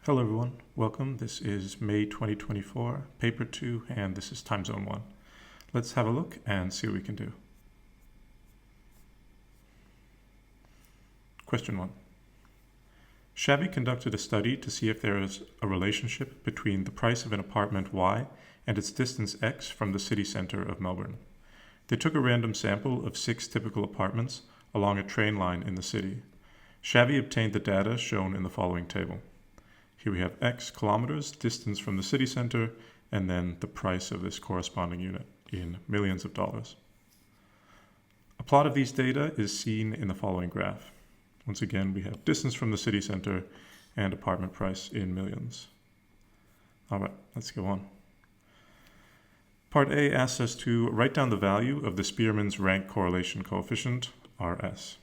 Hello everyone, welcome. This is May 2024, paper 2, and this is time zone 1. Let's have a look and see what we can do. Question 1. Shabby conducted a study to see if there is a relationship between the price of an apartment Y and its distance X from the city center of Melbourne. They took a random sample of 6 typical apartments along a train line in the city. Shabby obtained the data shown in the following table. Here we have X kilometers, distance from the city center, and then the price of this corresponding unit in millions of dollars. A plot of these data is seen in the following graph. Once again, we have distance from the city center and apartment price in millions. All right, let's go on. Part A asks us to write down the value of the Spearman's rank correlation coefficient, RS.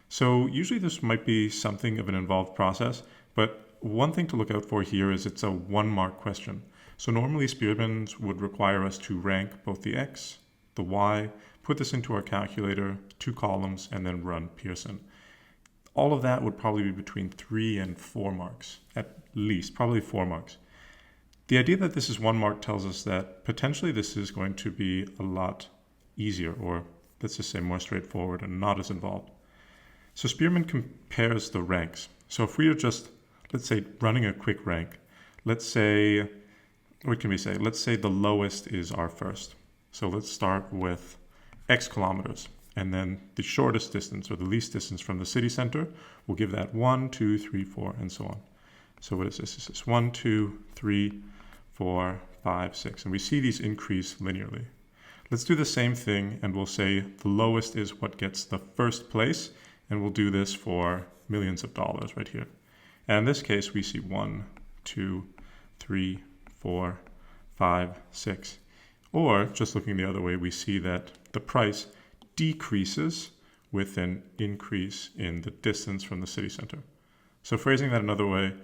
So usually this might be something of an involved process, but one thing to look out for here is it's a 1-mark question. So normally Spearman's would require us to rank both the X, the Y, put this into our calculator, 2 columns, and then run Pearson. All of that would probably be between 3 and 4 marks, at least, probably 4 marks. The idea that this is 1 mark tells us that potentially this is going to be a lot easier, or let's just say more straightforward and not as involved. So Spearman compares the ranks. So if we are just, let's say, running a quick rank, let's say, what can we say? Let's say the lowest is our first. So let's start with X kilometers, and then the shortest distance or the least distance from the city center, we'll give that 1, 2, 3, 4, and so on. So what is this? This is 1, 2, 3, 4, 5, 6, and we see these increase linearly. Let's do the same thing, and we'll say the lowest is what gets the first place, and we'll do this for millions of dollars right here. And in this case, we see 1, 2, 3, 4, 5, 6. Or, just looking the other way, we see that the price decreases with an increase in the distance from the city center. So phrasing that another way,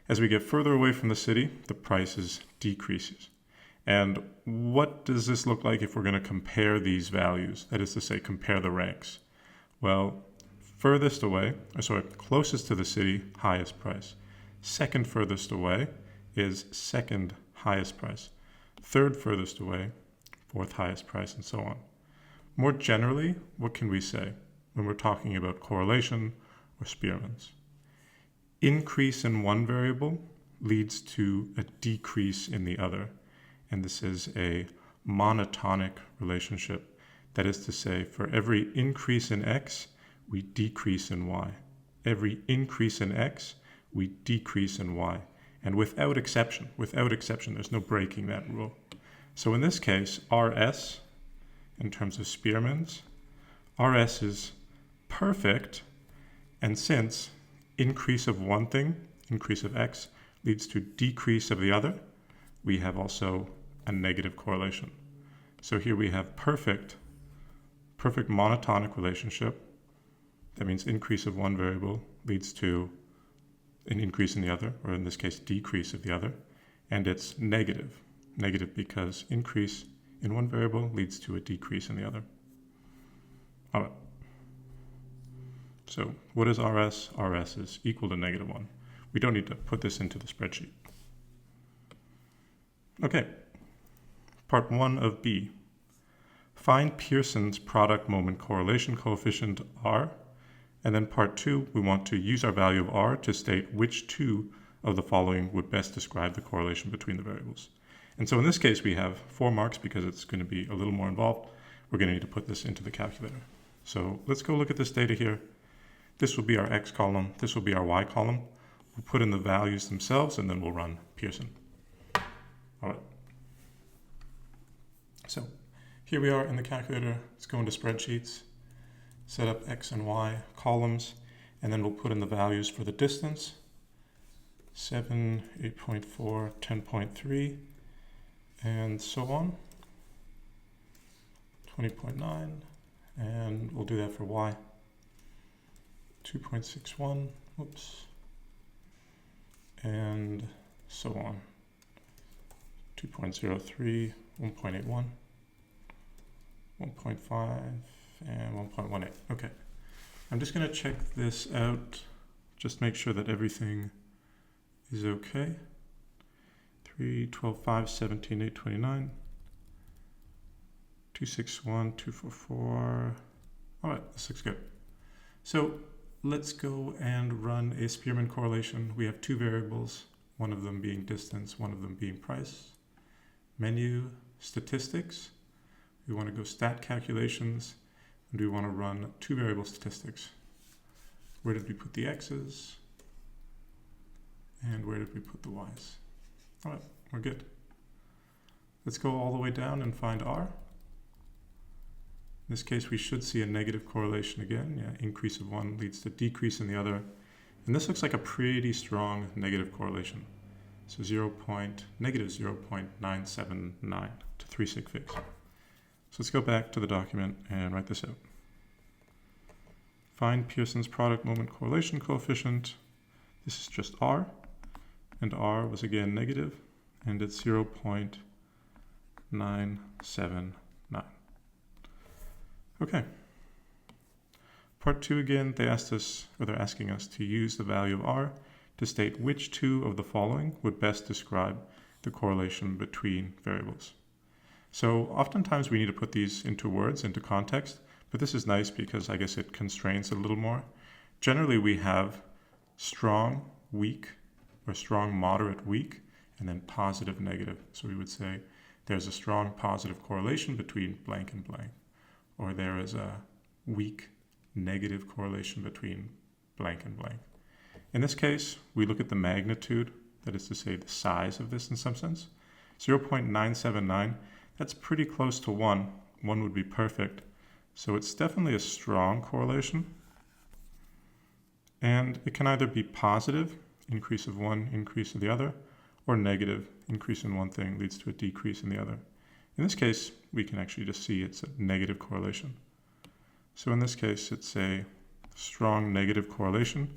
as we get further away from the city, the prices decreases. And what does this look like if we're going to compare these values? That is to say, compare the ranks. Well, furthest away, closest to the city, highest price. Second furthest away is second highest price. Third furthest away, fourth highest price, and so on. More generally, what can we say when we're talking about correlation or Spearman's? Increase in one variable leads to a decrease in the other. And this is a monotonic relationship. That is to say, for every increase in X, we decrease in Y. Every increase in X, we decrease in Y. And without exception, there's no breaking that rule. So in this case, RS, in terms of Spearman's, RS is perfect. And since increase of one thing, increase of X, leads to decrease of the other, we have also a negative correlation. So here we have perfect monotonic relationship. That means increase of one variable leads to an increase in the other, or in this case, decrease of the other. And it's negative. Negative because increase in one variable leads to a decrease in the other. All right. So what is RS? RS is equal to -1. We don't need to put this into the spreadsheet. Okay. Part 1 of B. Find Pearson's product moment correlation coefficient R. And then part 2, we want to use our value of R to state which 2 of the following would best describe the correlation between the variables. And so in this case, we have 4 marks because it's going to be a little more involved. We're going to need to put this into the calculator. So let's go look at this data here. This will be our X column. This will be our Y column. We'll put in the values themselves, and then we'll run Pearson. All right. So here we are in the calculator. Let's go into spreadsheets. Set up X and Y columns, and then we'll put in the values for the distance, 7, 8.4, 10.3, and so on, 20.9, and we'll do that for Y, 2.61, whoops, and so on, 2.03, 1.81, 1.5, and 1.18. Okay, I'm just going to check this out, just make sure that everything is okay. 3, 12, 5, 17, 8, 29. 2, 6, 1, 2, 4, 4. All right, this looks good. So let's go and run a Spearman correlation. We have two variables, one of them being distance, one of them being price. Menu, statistics. We want to go stat calculations, and we want to run two variable statistics. Where did we put the x's? And where did we put the y's? All right, we're good. Let's go all the way down and find r. In this case, we should see a negative correlation again. Yeah, increase of one leads to decrease in the other. And this looks like a pretty strong negative correlation. So negative 0.979 to 3 sig figs. So let's go back to the document and write this out. Find Pearson's product moment correlation coefficient. This is just r, and r was again negative, and it's 0.979. Okay. Part 2 again, they're asking us to use the value of r to state which two of the following would best describe the correlation between variables. So oftentimes we need to put these into words, into context, but this is nice because I guess it constrains it a little more. Generally we have strong, weak, or strong, moderate, weak, and then positive, negative. So we would say there's a strong positive correlation between blank and blank, or there is a weak negative correlation between blank and blank. In this case, we look at the magnitude, that is to say the size of this in some sense. 0.979, that's pretty close to 1. 1 would be perfect. So it's definitely a strong correlation. And it can either be positive, increase of one, increase of the other, or negative, increase in one thing leads to a decrease in the other. In this case, we can actually just see it's a negative correlation. So in this case, it's a strong negative correlation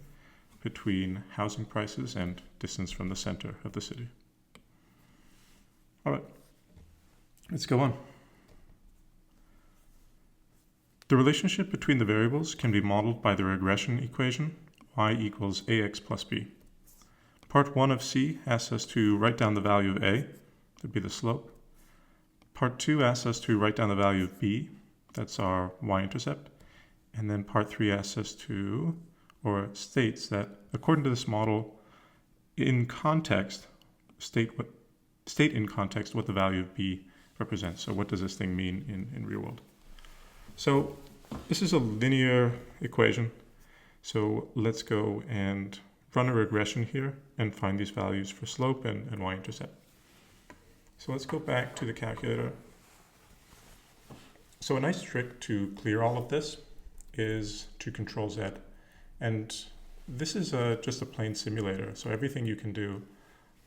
between housing prices and distance from the center of the city. All right, let's go on. The relationship between the variables can be modeled by the regression equation, y equals ax plus b. Part 1 of C asks us to write down the value of a, that'd be the slope. Part 2 asks us to write down the value of b, that's our y-intercept. And then part 3 asks us to, or states that according to this model, in context, state in context what the value of b represents. So what does this thing mean in real world? So this is a linear equation. So let's go and run a regression here and find these values for slope and y-intercept. So let's go back to the calculator. So a nice trick to clear all of this is to Control Z. And this is just a plain simulator. So everything you can do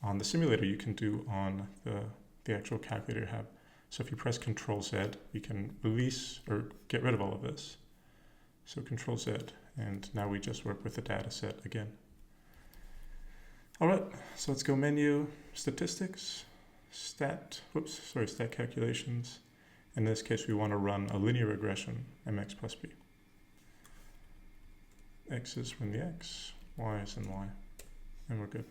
on the simulator, you can do on the actual calculator you have. So if you press Control Z, you can release or get rid of all of this. So Control Z, and now we just work with the data set again. All right, so let's go menu, statistics, stat calculations. In this case, we want to run a linear regression, mx plus b. X is from the x, y is in y, and we're good.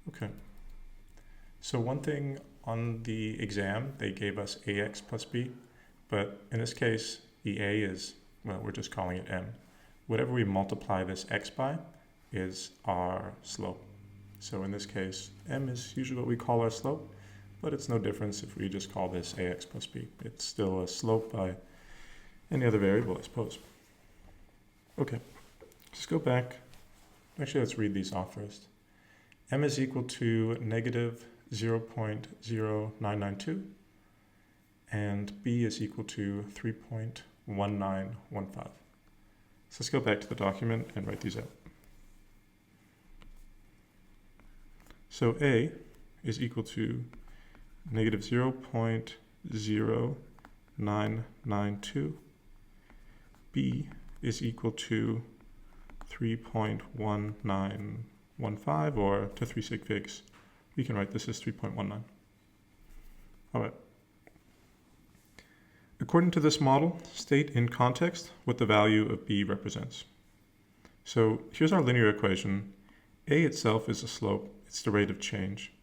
Okay. So one thing on the exam, they gave us ax plus b, but in this case, the a is, well, we're just calling it m. Whatever we multiply this x by is our slope. So in this case, m is usually what we call our slope, but it's no difference if we just call this ax plus b. It's still a slope by any other variable, I suppose. Okay, let's go back. Actually, let's read these off first. M is equal to negative 0.0992, and b is equal to 3.1915. So let's go back to the document and write these out. So a is equal to negative 0.0992. B is equal to 3.1915, or to 3 sig figs. We can write this as 3.19. All right. According to this model, state in context what the value of b represents. So here's our linear equation, A itself is a slope, it's the rate of change.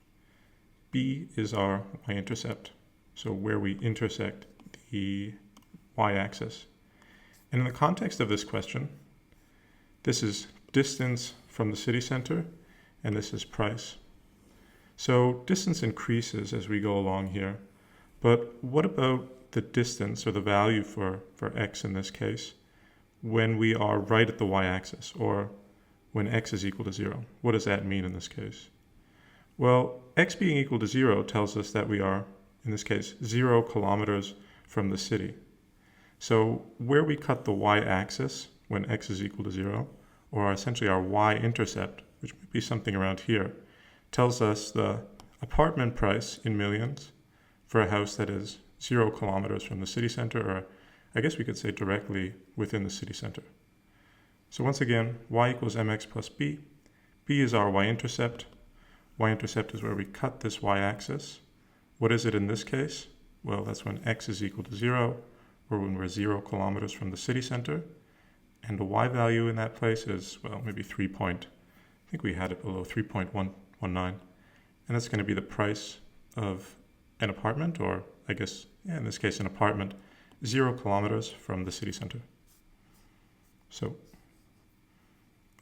B is our y-intercept, so where we intersect the y-axis. And in the context of this question, this is distance from the city center, and this is price. So distance increases as we go along here, but what about the distance, or the value for x in this case, when we are right at the y-axis, or when x is equal to 0? What does that mean in this case? Well, x being equal to 0 tells us that we are, in this case, 0 kilometers from the city. So where we cut the y-axis when x is equal to 0, or essentially our y-intercept, which might be something around here, tells us the apartment price in millions for a house that is 0 kilometers from the city center, or I guess we could say directly within the city center. So once again, y equals mx plus b. B is our y-intercept. Y-intercept is where we cut this y-axis. What is it in this case? Well, that's when x is equal to 0, or when we're 0 kilometers from the city center. And the y value in that place is, well, maybe I think we had it below 3.119. And that's going to be the price of an apartment, or I guess, yeah, in this case, an apartment 0 kilometers from the city center. So,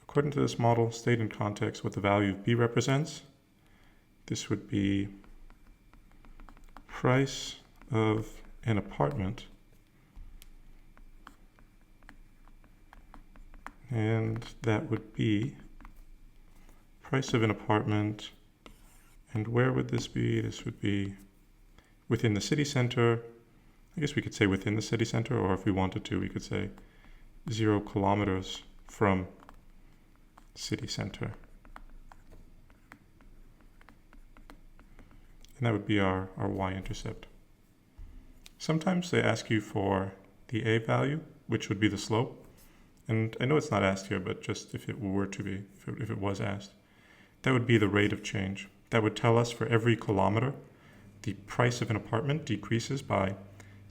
according to this model, state in context what the value of b represents. This would be price of an apartment, and that would be price of an apartment, and where would this be? This would be within the city center. I guess we could say within the city center, or if we wanted to, we could say 0 kilometers from city center. And that would be our y-intercept. Sometimes they ask you for the a value, which would be the slope. And I know it's not asked here, but just if it were to be, if it was asked, that would be the rate of change. That would tell us for every kilometer, the price of an apartment decreases by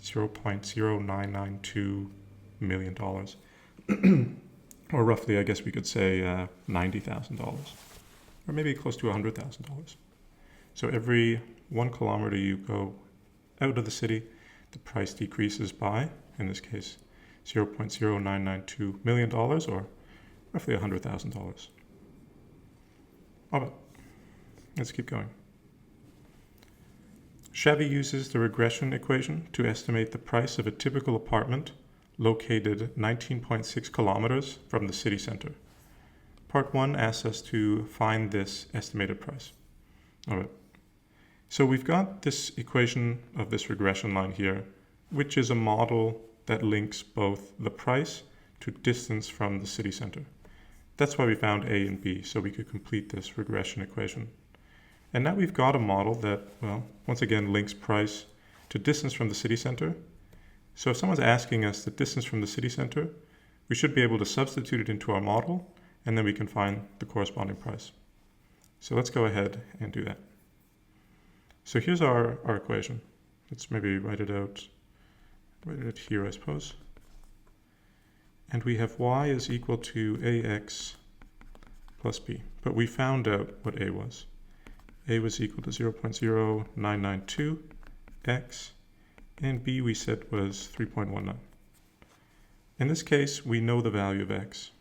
$0.0992 million. Or roughly, I guess we could say $90,000, or maybe close to $100,000. So every 1 kilometer you go out of the city, the price decreases by, in this case, $0.0992 million, or roughly $100,000. All right, let's keep going. Chevy uses the regression equation to estimate the price of a typical apartment located 19.6 kilometers from the city center. Part 1 asks us to find this estimated price. All right. So we've got this equation of this regression line here, which is a model that links both the price to distance from the city center. That's why we found A and B, so we could complete this regression equation. And now we've got a model that, well, once again, links price to distance from the city center. So if someone's asking us the distance from the city center, we should be able to substitute it into our model, and then we can find the corresponding price. So let's go ahead and do that. So here's our equation. Let's maybe write it here, I suppose. And we have y is equal to ax plus b. But we found out what a was. A was equal to 0.0992 x, and b we said was 3.19. In this case, we know the value of x.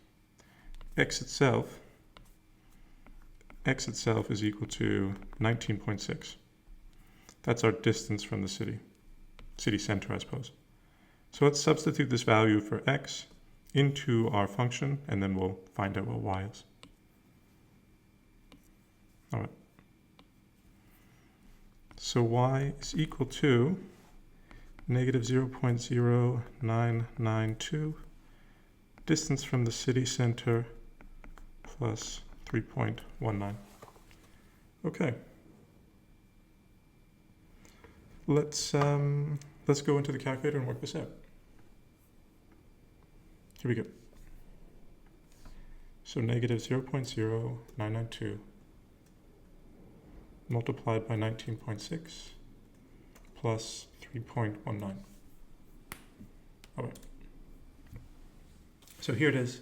X itself is equal to 19.6. That's our distance from the city center, I suppose. So let's substitute this value for x into our function, and then we'll find out what y is. All right. So y is equal to negative 0.0992 distance from the city center plus 3.19. Okay. Let's go into the calculator and work this out. Here we go. So negative 0.0992 multiplied by 19.6 plus 3.19. All right. So here it is.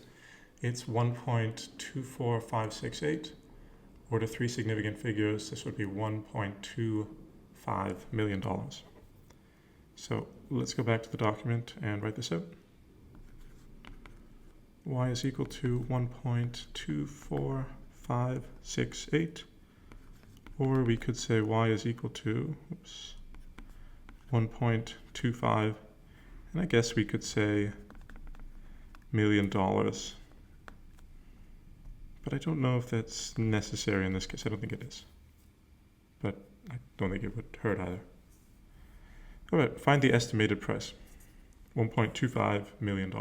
It's 1.24568 or to 3 significant figures, this would be $1.25 million. So let's go back to the document and write this out. Y is equal to 1.24568, or we could say y is equal to 1.25, and I guess we could say $1 million. But I don't know if that's necessary in this case. I don't think it is. But I don't think it would hurt either. All right, find the estimated price. $1.25 million.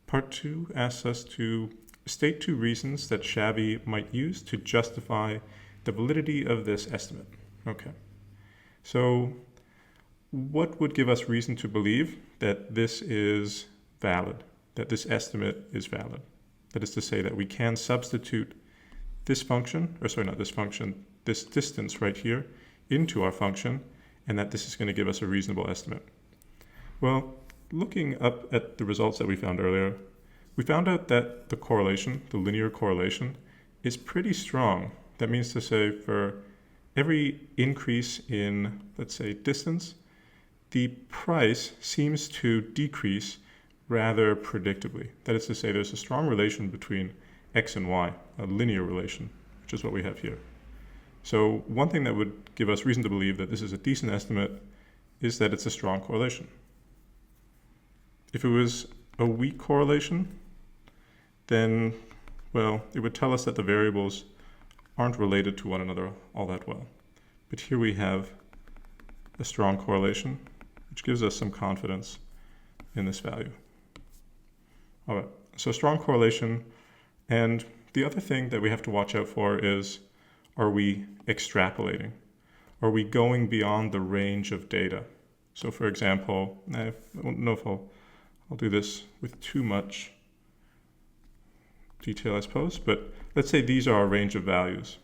Part 2 asks us to state 2 reasons that Shabby might use to justify the validity of this estimate. Okay. So what would give us reason to believe that this is valid, that this estimate is valid? That is to say that we can substitute this function, or sorry, not this function, this distance right here into our function, and that this is going to give us a reasonable estimate. Well, looking up at the results that we found earlier, we found out that the correlation, the linear correlation, is pretty strong. That means to say for every increase in, let's say, distance, the price seems to decrease rather predictably. That is to say, there's a strong relation between x and y, a linear relation, which is what we have here. So one thing that would give us reason to believe that this is a decent estimate is that it's a strong correlation. If it was a weak correlation, then, well, it would tell us that the variables aren't related to one another all that well. But here we have a strong correlation, which gives us some confidence in this value. All right, so strong correlation. And the other thing that we have to watch out for is, are we extrapolating? Are we going beyond the range of data? So for example, I don't know if I'll do this with too much detail, I suppose, but let's say these are our range of values.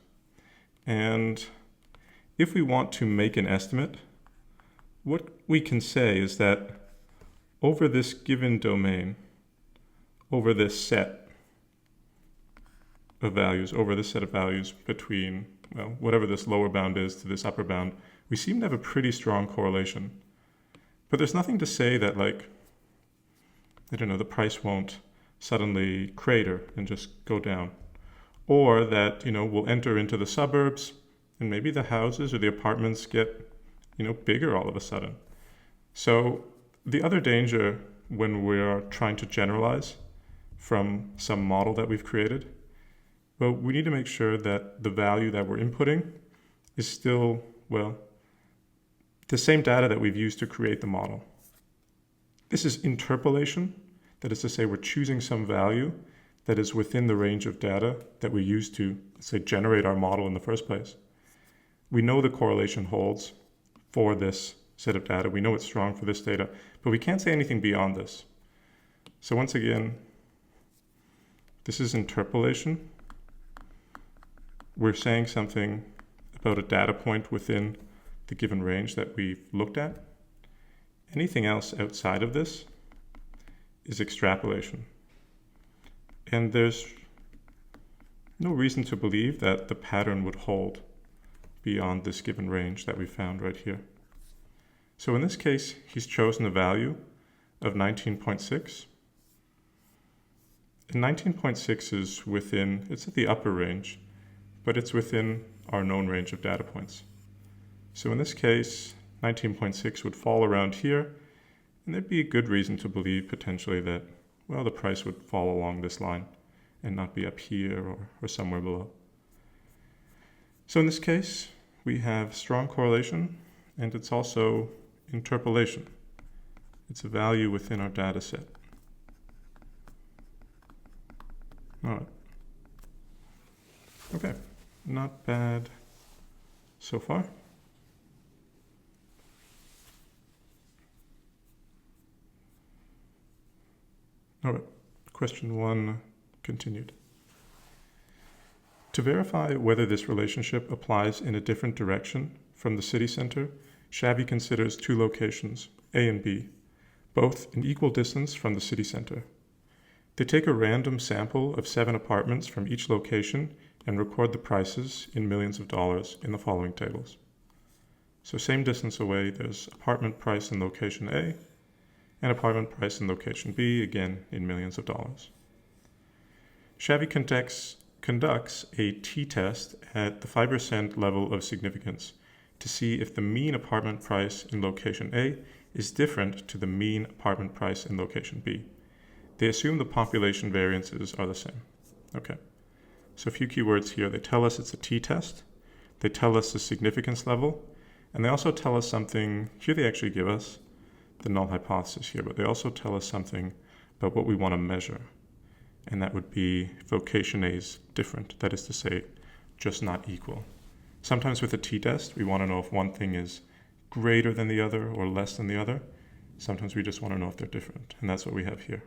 And if we want to make an estimate, what we can say is that over this given domain, over this set of values, between, well, whatever this lower bound is to this upper bound, we seem to have a pretty strong correlation. But there's nothing to say that, like, I don't know, the price won't suddenly crater and just go down. Or that, we'll enter into the suburbs and maybe the houses or the apartments get, bigger all of a sudden. So the other danger when we're trying to generalize from some model that we've created, well, we need to make sure that the value that we're inputting is still, well, the same data that we've used to create the model. This is interpolation. That is to say, we're choosing some value that is within the range of data that we use to, say, generate our model in the first place. We know the correlation holds for this set of data. We know it's strong for this data, but we can't say anything beyond this. So once again, this is interpolation. We're saying something about a data point within the given range that we've looked at. Anything else outside of this is extrapolation. And there's no reason to believe that the pattern would hold beyond this given range that we found right here. So in this case, he's chosen a value of 19.6. And 19.6 is within, it's at the upper range, but it's within our known range of data points. So in this case, 19.6 would fall around here, and there'd be a good reason to believe potentially that, well, the price would fall along this line and not be up here or somewhere below. So in this case, we have strong correlation, and it's also interpolation. It's a value within our data set. All right. Okay, not bad so far. All right, question 1 continued. To verify whether this relationship applies in a different direction from the city center, Shabby considers 2 locations, A and B, both in equal distance from the city center. They take a random sample of 7 apartments from each location and record the prices in millions of dollars in the following tables. So same distance away, there's apartment price in location A and apartment price in location B, again in millions of dollars. Shabby conducts a t-test at the 5% level of significance to see if the mean apartment price in location A is different to the mean apartment price in location B. They assume the population variances are the same. Okay, so a few keywords here. They tell us it's a t-test, they tell us the significance level, and they also tell us something, here they actually give us the null hypothesis here, but they also tell us something about what we want to measure. And that would be if location A is different, that is to say, just not equal. Sometimes with a t-test, we want to know if one thing is greater than the other or less than the other. Sometimes we just want to know if they're different, and that's what we have here.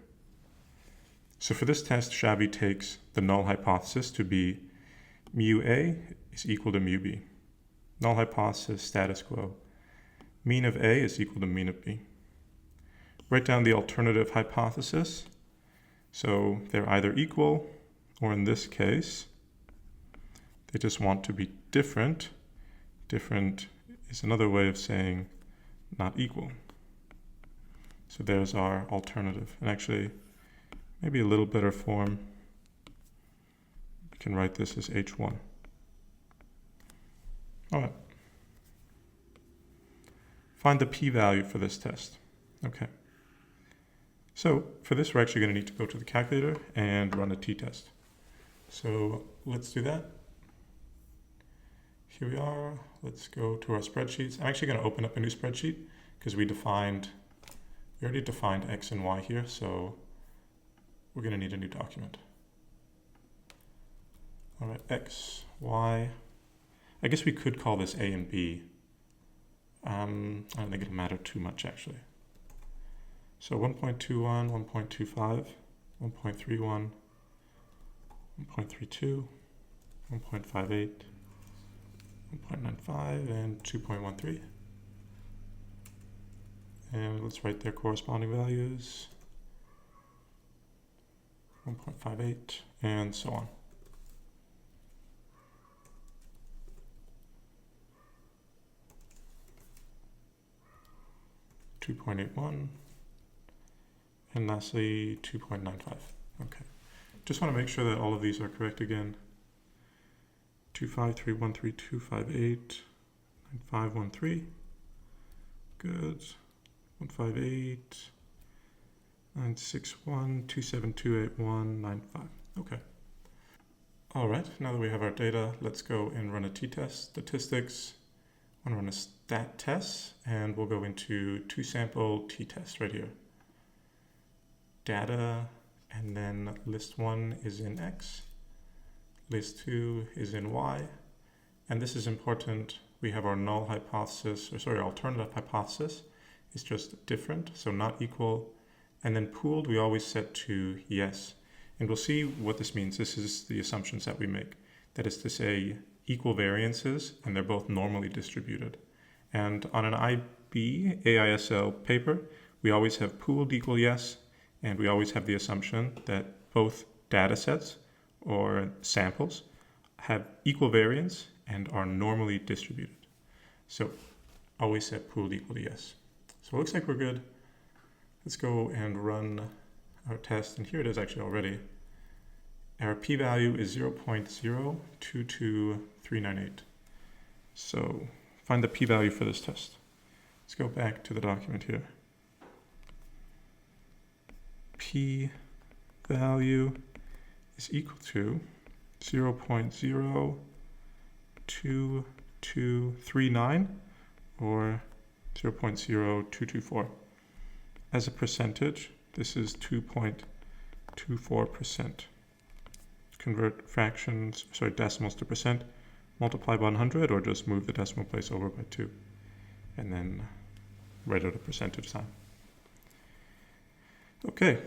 So for this test, Shabby takes the null hypothesis to be mu A is equal to mu B. Null hypothesis, status quo. Mean of A is equal to mean of B. Write down the alternative hypothesis. So they're either equal, or in this case, they just want to be different. Different is another way of saying not equal. So there's our alternative. And actually, maybe a little better form, we can write this as H1. All right. Find the p-value for this test. Okay. So for this, we're actually going to need to go to the calculator and run a t-test. So let's do that. Here we are. Let's go to our spreadsheets. I'm actually going to open up a new spreadsheet because we already defined x and y here, so we're going to need a new document. All right, x, y. I guess we could call this A and B. I don't think it'll matter too much, actually. So 1.21, 1.25, 1.31, 1.32, 1.58, 1.95, and 2.13. And let's write their corresponding values. 1.58, and so on. .81, and lastly 2.95. Okay, just want to make sure that all of these are correct again. 25313, 9513, good. 158, 961, 2728195. Okay. All right, now that we have our data, let's go and run a t-test. Statistics. I'm going to run a stat test, and we'll go into two sample t-tests right here. Data, and then list 1 is in X, list 2 is in Y, and this is important. We have our null hypothesis, alternative hypothesis is just different, so not equal, and then pooled we always set to yes. And we'll see what this means. This is the assumptions that we make. That is to say, equal variances, and they're both normally distributed. And on an IB AISL paper, we always have pooled equal yes, and we always have the assumption that both data sets or samples have equal variance and are normally distributed. So always set pooled equal to yes. So it looks like we're good. Let's go and run our test, and here it is actually already. Our p-value is 0.022398. So find the p-value for this test. Let's go back to the document here. P-value is equal to 0.02239 or 0.0224. As a percentage, this is 2.24%. Convert decimals to percent, multiply by 100, or just move the decimal place over by 2, and then write out a percentage sign. Okay.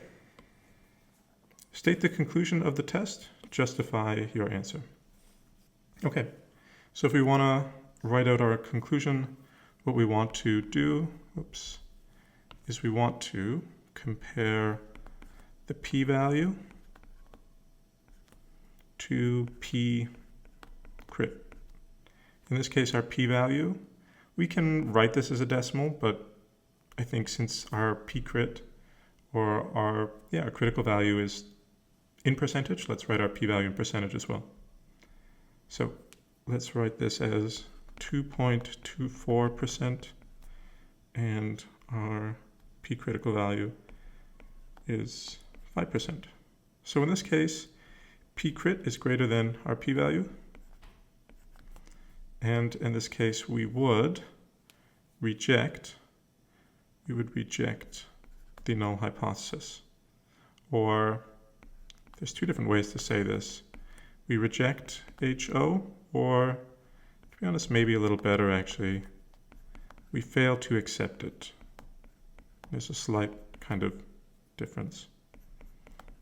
State the conclusion of the test, justify your answer. Okay, so if we want to write out our conclusion, what we want to do, is we want to compare the p-value to p crit. In this case, our p-value, we can write this as a decimal, but I think since our p-crit or our critical value is in percentage, let's write our p-value in percentage as well. So let's write this as 2.24%, and our p-critical value is 5%. So in this case, p-crit is greater than our p-value, and in this case we would reject the null hypothesis. Or there's two different ways to say this. We reject HO, or to be honest, maybe a little better actually, we fail to accept it. There's a slight kind of difference.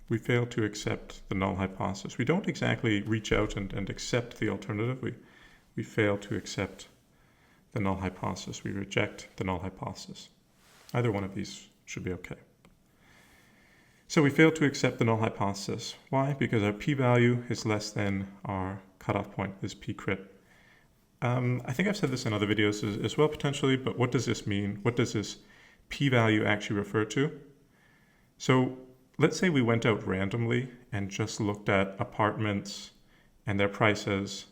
We fail to accept the null hypothesis. We don't exactly reach out and accept the alternative. We fail to accept the null hypothesis. We reject the null hypothesis. Either one of these should be okay. So we fail to accept the null hypothesis. Why? Because our p-value is less than our cutoff point, this p-crit. I think I've said this in other videos as well potentially, but what does this mean? What does this p-value actually refer to? So let's say we went out randomly and just looked at apartments and their prices,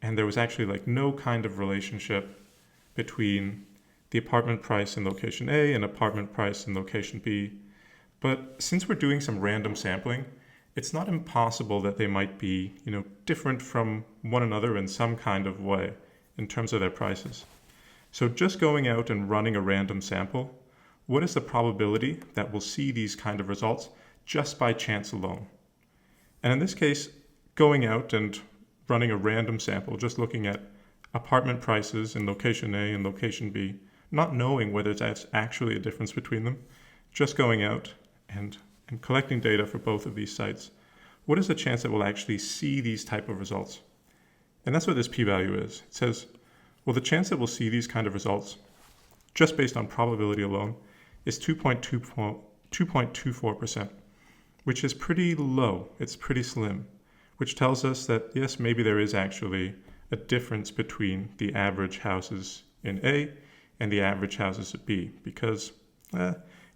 and there was actually like no kind of relationship between the apartment price in location A and apartment price in location B. But since we're doing some random sampling, it's not impossible that they might be, different from one another in some kind of way in terms of their prices. So just going out and running a random sample, what is the probability that we'll see these kind of results just by chance alone? And in this case, going out and running a random sample, just looking at apartment prices in location A and location B, not knowing whether there's actually a difference between them, just going out and collecting data for both of these sites, what is the chance that we'll actually see these type of results? And that's what this p-value is. It says, well, the chance that we'll see these kind of results, just based on probability alone, is 2.24%, which is pretty low. It's pretty slim, which tells us that, yes, maybe there is actually a difference between the average houses in A and the average houses at B, because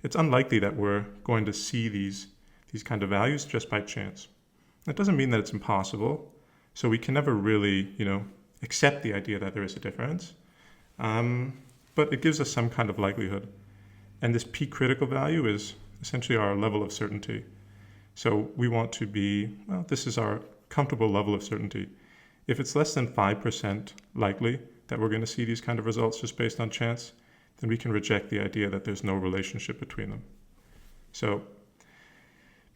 it's unlikely that we're going to see these kind of values just by chance. That doesn't mean that it's impossible. So we can never really, accept the idea that there is a difference. But it gives us some kind of likelihood. And this p-critical value is essentially our level of certainty. So we want to be, this is our comfortable level of certainty. If it's less than 5% likely that we're going to see these kind of results just based on chance, then we can reject the idea that there's no relationship between them. So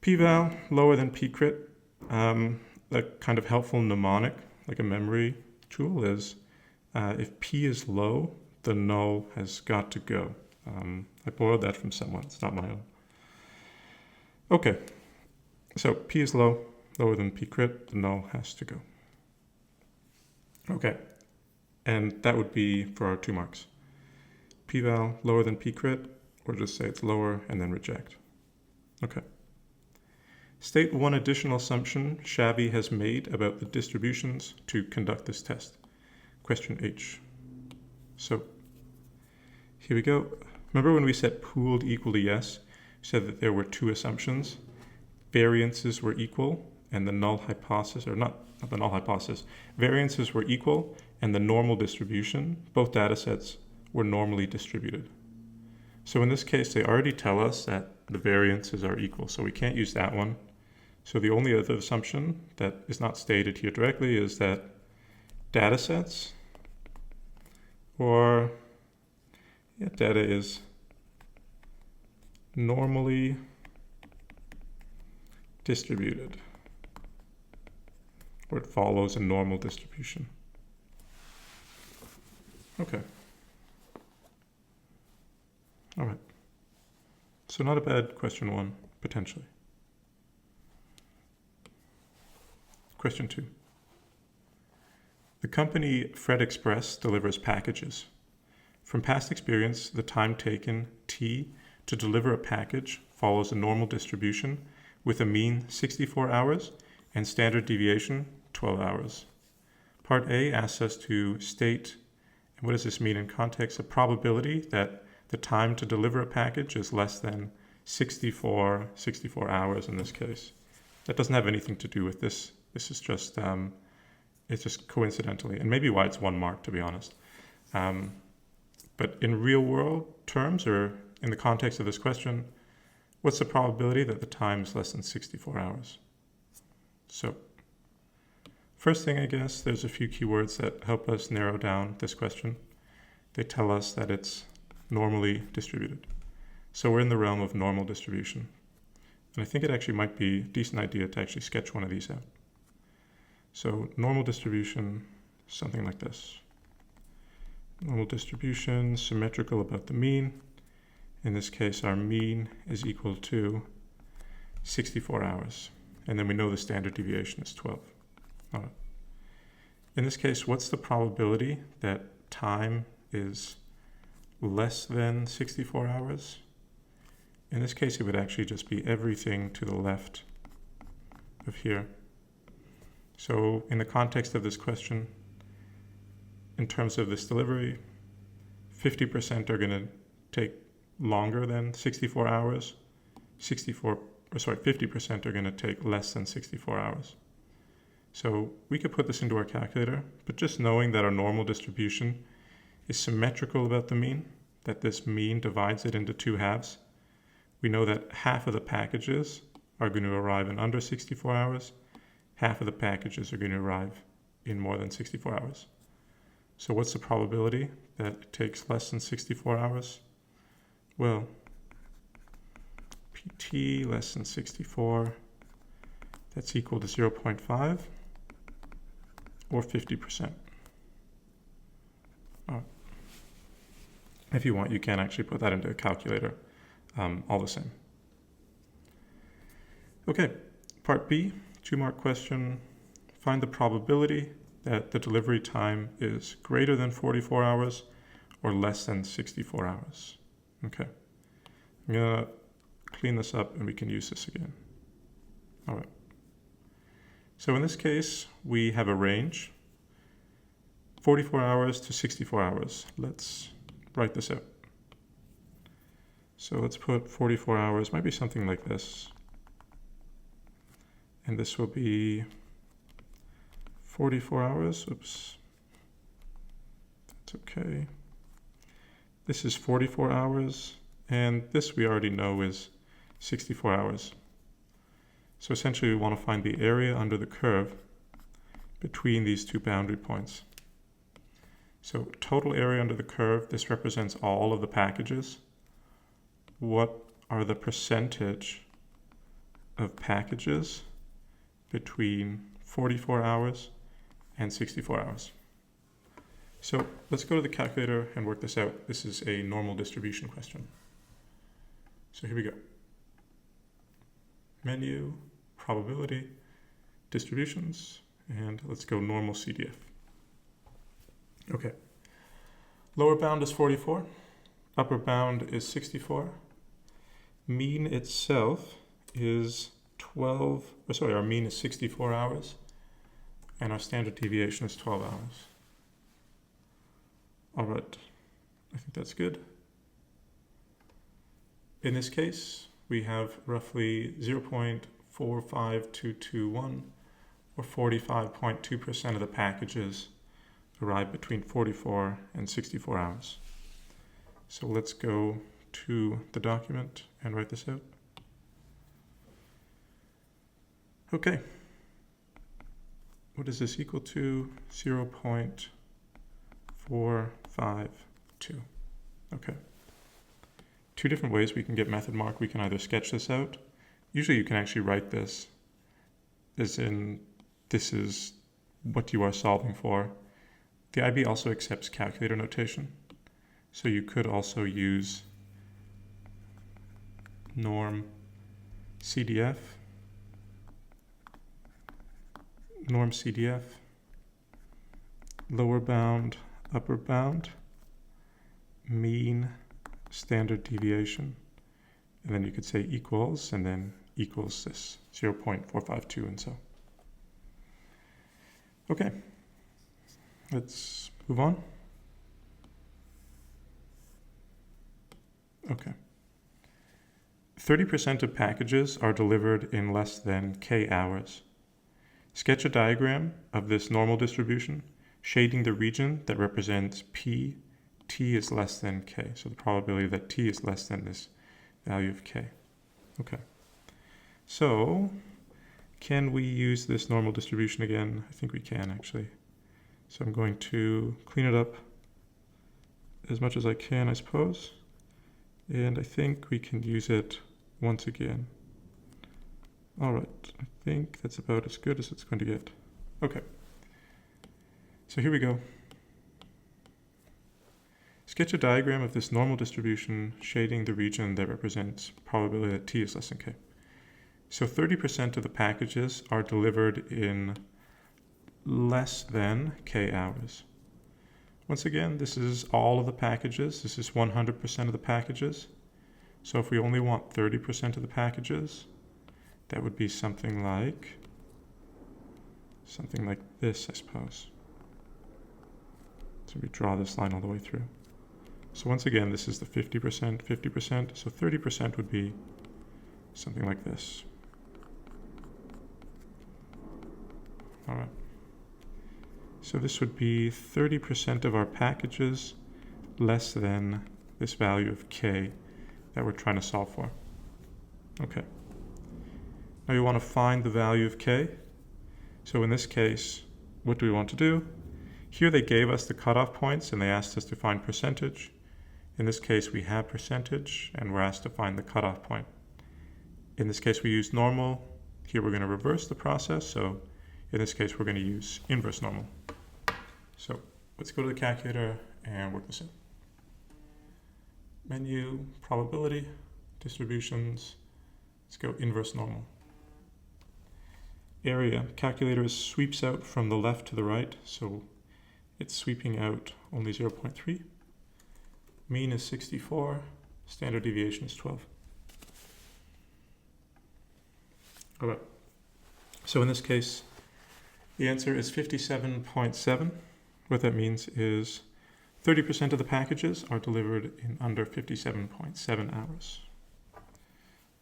p-val lower than p-crit, a kind of helpful mnemonic, like a memory tool, is if p is low, the null has got to go. I borrowed that from someone, it's not my own. Okay, so p is lower than p-crit, the null has to go. Okay, and that would be for our 2 marks. P-val lower than p-crit, or just say it's lower and then reject. Okay. State one additional assumption Shabby has made about the distributions to conduct this test. Question H. So here we go. Remember when we said pooled equal to yes, we said that there were 2 assumptions. Variances were equal and the null hypothesis, or not the null hypothesis, variances were equal and the normal distribution, both data sets were normally distributed. So in this case, they already tell us that the variances are equal, so we can't use that one. So the only other assumption that is not stated here directly is that data sets, or data is normally distributed, or it follows a normal distribution. Okay. All right. So not a bad question 1, potentially. Question 2. The company Fred Express delivers packages. From past experience, the time taken, T, to deliver a package follows a normal distribution with a mean 64 hours and standard deviation 12 hours. Part A asks us to state, what does this mean in context, a probability that the time to deliver a package is less than 64 hours in this case. That doesn't have anything to do with this. This is just, it's just coincidentally, and maybe why it's 1 mark, to be honest. But in real world terms, or in the context of this question, what's the probability that the time is less than 64 hours? So, first thing, I guess, there's a few keywords that help us narrow down this question. They tell us that it's normally distributed. So we're in the realm of normal distribution. And I think it actually might be a decent idea to actually sketch one of these out. So normal distribution, something like this. Normal distribution, symmetrical about the mean. In this case, our mean is equal to 64 hours. And then we know the standard deviation is 12. All right. In this case, what's the probability that time is less than 64 hours? In this case, it would actually just be everything to the left of here. So in the context of this question, in terms of this delivery, 50% are going to take longer than 64 hours. 50% are going to take less than 64 hours. So we could put this into our calculator, but just knowing that our normal distribution is symmetrical about the mean, that this mean divides it into 2 halves, we know that half of the packages are going to arrive in under 64 hours, half of the packages are going to arrive in more than 64 hours. So what's the probability that it takes less than 64 hours? Well, PT less than 64, that's equal to 0.5 or 50%. If you want, you can actually put that into a calculator, all the same. Okay, part B, 2-mark question. Find the probability that the delivery time is greater than 44 hours or less than 64 hours. Okay, I'm gonna clean this up and we can use this again. All right. So in this case, we have a range, 44 hours to 64 hours. Let's write this out. So let's put 44 hours, might be something like this. And this will be 44 hours, oops. That's okay. This is 44 hours, and this we already know is 64 hours. So essentially we want to find the area under the curve between these 2 boundary points. So total area under the curve, this represents all of the packages. What are the percentage of packages between 44 hours and 64 hours? So let's go to the calculator and work this out. This is a normal distribution question. So here we go. Menu, probability, distributions, and let's go normal CDF. Okay. Lower bound is 44. Upper bound is 64. Mean itself is our mean is 64 hours, and our standard deviation is 12 hours. All right, I think that's good. In this case, we have roughly 0.45221, or 45.2% of the packages arrive between 44 and 64 hours. So let's go to the document and write this out. Okay. What is this equal to? 0.452. Okay. 2 different ways we can get method mark. We can either sketch this out. Usually you can actually write this as in this is what you are solving for. The IB also accepts calculator notation. So you could also use norm CDF, lower bound, upper bound, mean, standard deviation, and then you could say equals, and then equals this 0.452 and so. Okay, Let's move on. Okay. 30% of packages are delivered in less than k hours. Sketch a diagram of this normal distribution, shading the region that represents p, t is less than k. So the probability that t is less than this value of k. Okay. So can we use this normal distribution again? I think we can, actually. So I'm going to clean it up as much as I can, I suppose. And I think we can use it once again. All right, I think that's about as good as it's going to get. Okay, so here we go. Sketch a diagram of this normal distribution shading the region that represents probability that t is less than k. So 30% of the packages are delivered in less than k hours. Once again, this is all of the packages. This is 100% of the packages. So if we only want 30% of the packages, that would be something like this, I suppose. So we draw this line all the way through. So once again, this is the 50%, 50%. So 30% would be something like this. All right. So this would be 30% of our packages less than this value of k that we're trying to solve for. Okay. Now you want to find the value of k. So in this case, what do we want to do? Here they gave us the cutoff points and they asked us to find percentage. In this case, we have percentage and we're asked to find the cutoff point. In this case, we use normal. Here we're going to reverse the process. So in this case, we're going to use inverse normal. So let's go to the calculator and work this in. Menu, probability, distributions. Let's go inverse normal. Area, calculator sweeps out from the left to the right, so it's sweeping out only 0.3. Mean is 64, standard deviation is 12. All right, so in this case, the answer is 57.7. What that means is 30% of the packages are delivered in under 57.7 hours.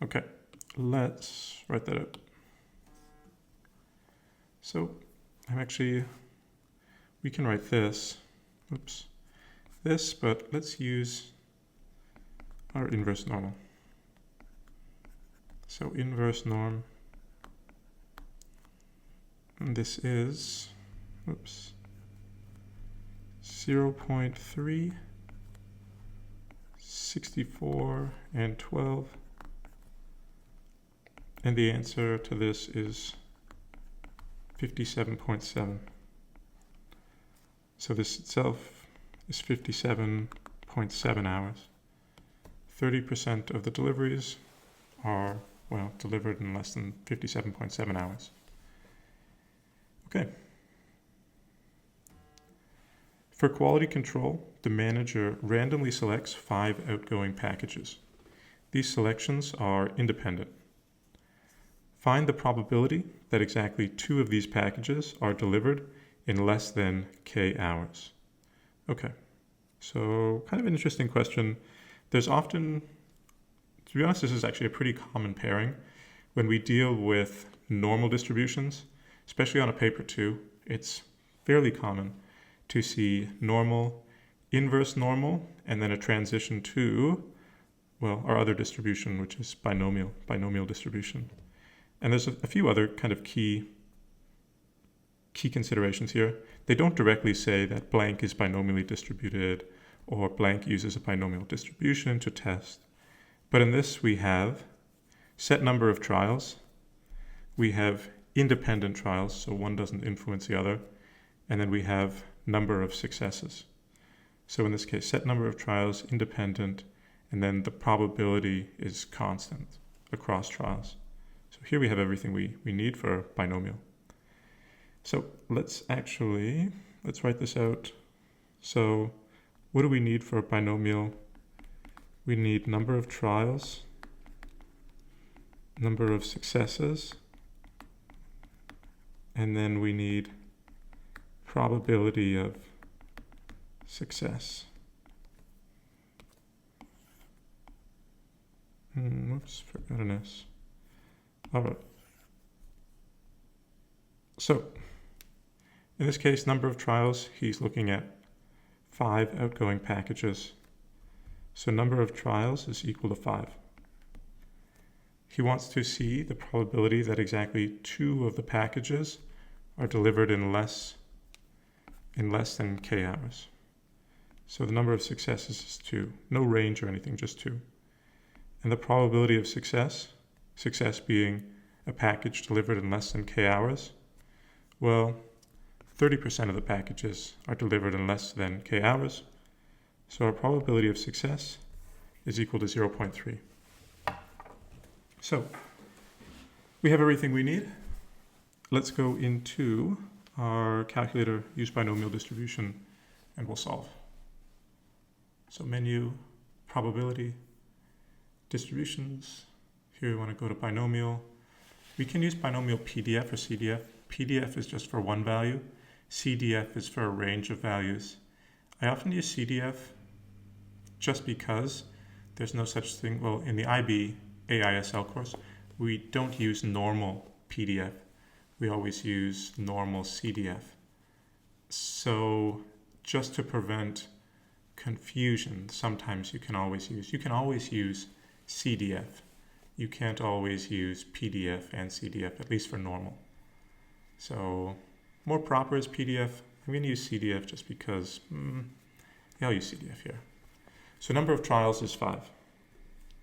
Okay, let's write that out. So we can write this, but let's use our inverse normal. So inverse norm, and this is, 0.3, 64, and 12. And the answer to this is 57.7. So this itself is 57.7 hours. 30% of the deliveries are, delivered in less than 57.7 hours. Okay. For quality control, the manager randomly selects 5 outgoing packages. These selections are independent. Find the probability that exactly 2 of these packages are delivered in less than k hours. Okay, so kind of an interesting question. There's often, to be honest, this is actually a pretty common pairing. When we deal with normal distributions, especially on a paper 2, it's fairly common to see normal, inverse normal, and then a transition to, our other distribution, which is binomial distribution. And there's a few other kind of key considerations here. They don't directly say that blank is binomially distributed or blank uses a binomial distribution to test. But in this, we have set number of trials. We have independent trials, so one doesn't influence the other. And then we have number of successes. So in this case, set number of trials, independent, and then the probability is constant across trials. So here we have everything we need for binomial. So let's write this out. So what do we need for a binomial? We need number of trials, number of successes, and then we need probability of success. Whoops, forgot an S. All right. So, in this case, number of trials, he's looking at 5 outgoing packages. So number of trials is equal to 5. He wants to see the probability that exactly 2 of the packages are delivered in less than k hours. So the number of successes is 2. No range or anything, just 2. And the probability of success being a package delivered in less than k hours, well, 30% of the packages are delivered in less than k hours. So our probability of success is equal to 0.3. So we have everything we need. Let's go into our calculator, use binomial distribution, and we'll solve. So menu, probability, distributions. Here we want to go to binomial. We can use binomial PDF or CDF. PDF is just for one value. CDF is for a range of values. I often use CDF just because there's no such thing. Well, in the IB AISL course, we don't use normal PDF. We always use normal CDF. So just to prevent confusion, sometimes you can always use CDF. You can't always use PDF and CDF, at least for normal. So more proper is PDF. I'm going to use CDF just because, I'll use CDF here. So number of trials is 5.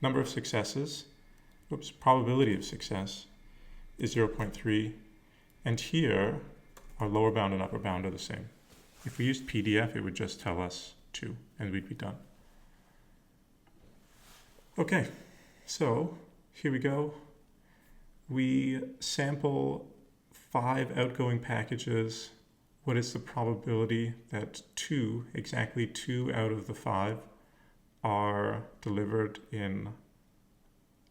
Number of successes, probability of success is 0.3. And here, our lower bound and upper bound are the same. If we used PDF, it would just tell us 2, and we'd be done. Okay, so here we go. We sample 5 outgoing packages. What is the probability that exactly 2 out of the 5 are delivered in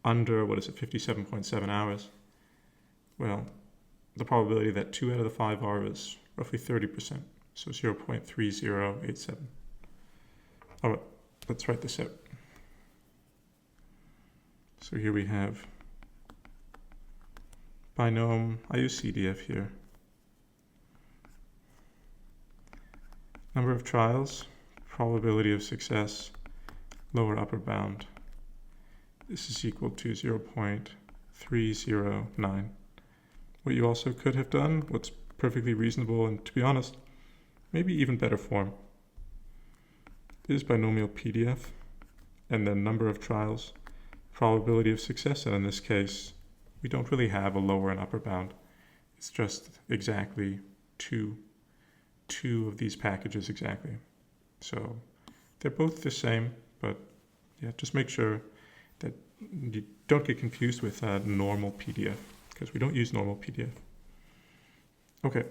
under, 57.7 hours? Well, the probability that 2 out of the 5 are is roughly 30%, so 0.3087. All right, let's write this out. So here we have binom, I use CDF here. Number of trials, probability of success, lower upper bound. This is equal to 0.309. What you also could have done, what's perfectly reasonable and, to be honest, maybe even better form, is binomial PDF, and then number of trials, probability of success, and in this case, we don't really have a lower and upper bound. It's just exactly two of these packages exactly. So they're both the same, but yeah, just make sure that you don't get confused with normal PDF, because we don't use normal PDF. Okay,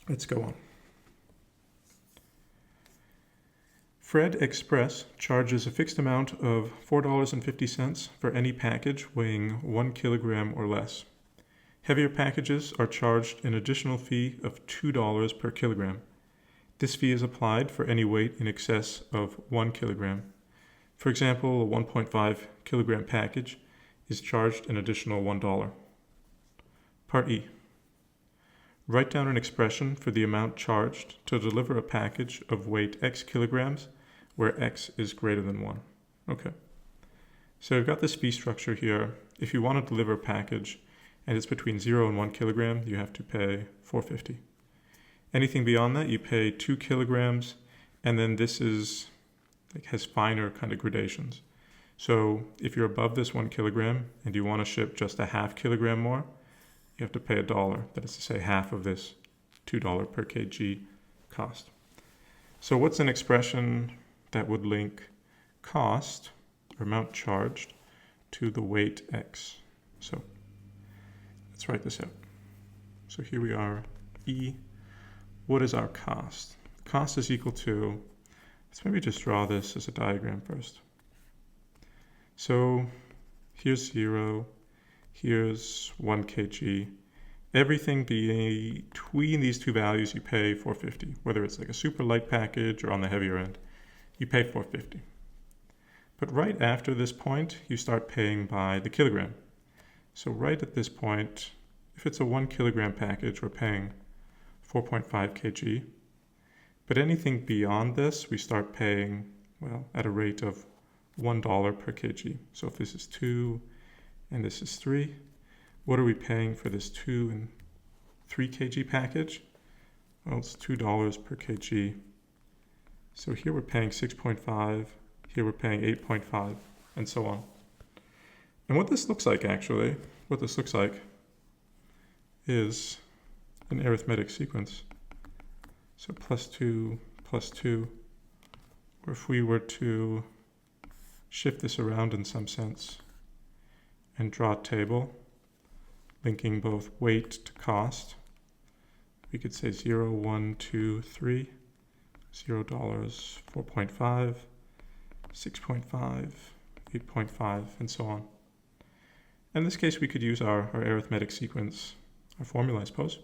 let's go on. Fred Express charges a fixed amount of $4.50 for any package weighing 1 kilogram or less. Heavier packages are charged an additional fee of $2 per kilogram. This fee is applied for any weight in excess of 1 kilogram. For example, a 1.5 kilogram package is charged an additional $1. Part E. Write down an expression for the amount charged to deliver a package of weight X kilograms where X is greater than 1. Okay. So we've got this fee structure here. If you want to deliver a package and it's between 0 and 1 kilogram, you have to pay $4.50. Anything beyond that, you pay 2 kilograms, and then this has finer kind of gradations. So if you're above this 1 kilogram and you want to ship just a half kilogram more, you have to pay $1. That is to say, half of this $2 per kg cost. So what's an expression that would link cost, or amount charged, to the weight X? So let's write this out. So here we are, E. What is our cost? Cost is equal to, let's maybe just draw this as a diagram first. So here's 0, here's 1 kg, Everything between these two values you pay $4.50, whether it's like a super light package or on the heavier end, you pay $4.50. But right after this point, you start paying by the kilogram. So right at this point, if it's a 1 kilogram package, we're paying 4.5 kg. But anything beyond this, we start paying, well, at a rate of $1 per kg. So if this is 2 and this is 3, what are we paying for this 2 and 3 kg package? Well, it's $2 per kg. So here we're paying 6.5, here we're paying 8.5, and so on. And what this looks like, actually, is an arithmetic sequence. So plus 2, or if we were to shift this around in some sense and draw a table linking both weight to cost, we could say 0, 1, 2, 3, $0, 4.5, 6.5, 8.5, and so on. In this case, we could use our arithmetic sequence, our formula, I suppose.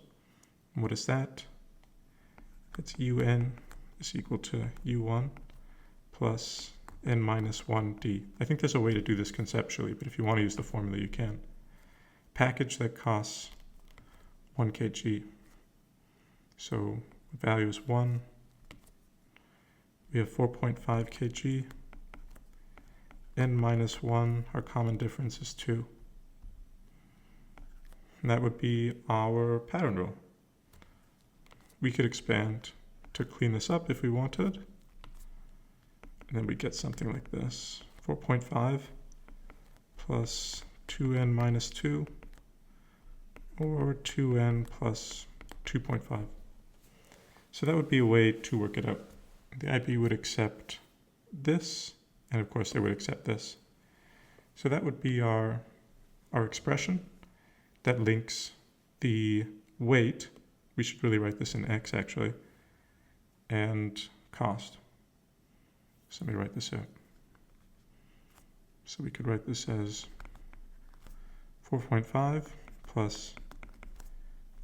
And what is that? That's un is equal to u1 plus n minus 1d. I think there's a way to do this conceptually, but if you want to use the formula, you can. Package that costs 1 kg. So the value is 1. We have 4.5 kg. N minus 1, our common difference is 2. And that would be our pattern rule. We could expand to clean this up if we wanted. And then we get something like this. 4.5 plus 2n minus 2, or 2n plus 2.5. So that would be a way to work it out. The IB would accept this, and of course they would accept this. So that would be our expression that links the weight, we should really write this in x actually, and cost. So let me write this out. So we could write this as 4.5 plus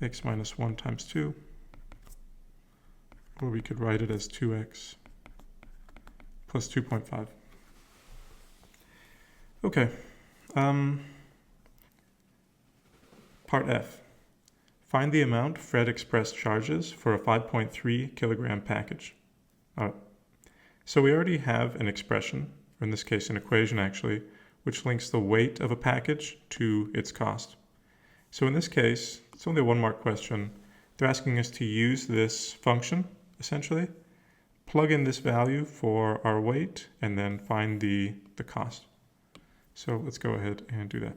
x minus 1 times 2, or we could write it as 2x plus 2.5. Okay. Part F. Find the amount Fred Express charges for a 5.3 kilogram package. All right. So we already have an expression, or in this case an equation actually, which links the weight of a package to its cost. So in this case, it's only a 1-mark question. They're asking us to use this function, essentially, plug in this value for our weight, and then find the cost. So let's go ahead and do that.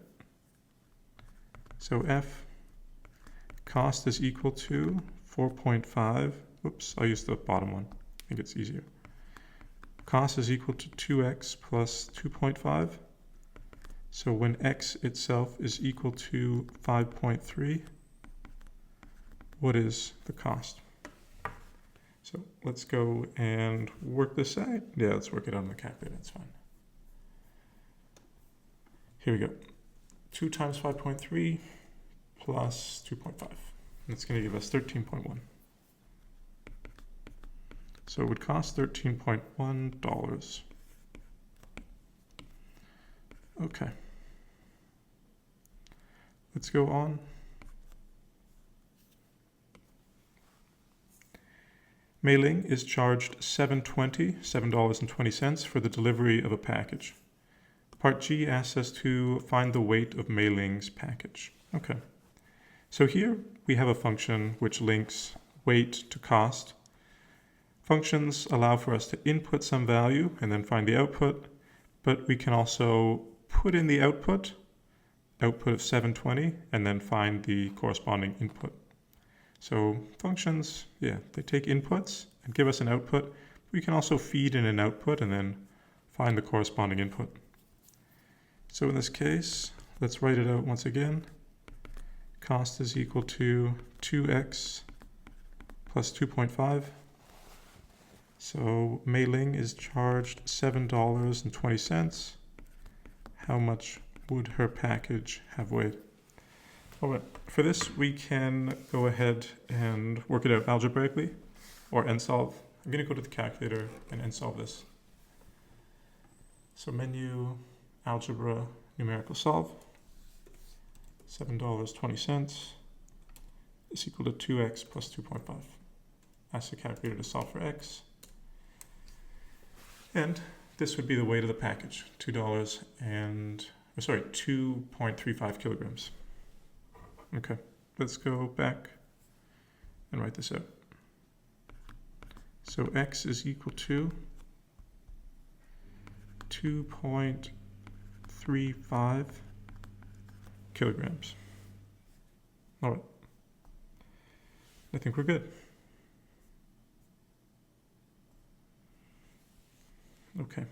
So F cost is equal to 4.5. Oops, I'll use the bottom one. I think it's easier. Cost is equal to 2x plus 2.5. So when x itself is equal to 5.3, what is the cost? So let's go and work this out. Yeah, let's work it on the calculator, that's fine. Here we go. 2 times 5.3 plus 2.5. That's going to give us 13.1. So it would cost $13.1. Okay. Let's go on. Mailing is charged $7.20 for the delivery of a package. Part G asks us to find the weight of Mailing's package. Okay. So here we have a function which links weight to cost. Functions allow for us to input some value and then find the output, but we can also put in the output of 720, and then find the corresponding input. So functions, yeah, they take inputs and give us an output. We can also feed in an output and then find the corresponding input. So in this case, let's write it out once again. Cost is equal to 2x plus 2.5. So Mailing is charged $7.20. How much would her package have weighed? All right, for this we can go ahead and work it out algebraically or end solve. I'm going to go to the calculator and end solve this. So menu, algebra, numerical solve, $7.20 is equal to 2x plus 2.5. Ask the calculator to solve for x. And this would be the weight of the package, 2.35 kilograms. Okay, let's go back and write this out. So x is equal to 2.35 kilograms. All right, I think we're good. Okay.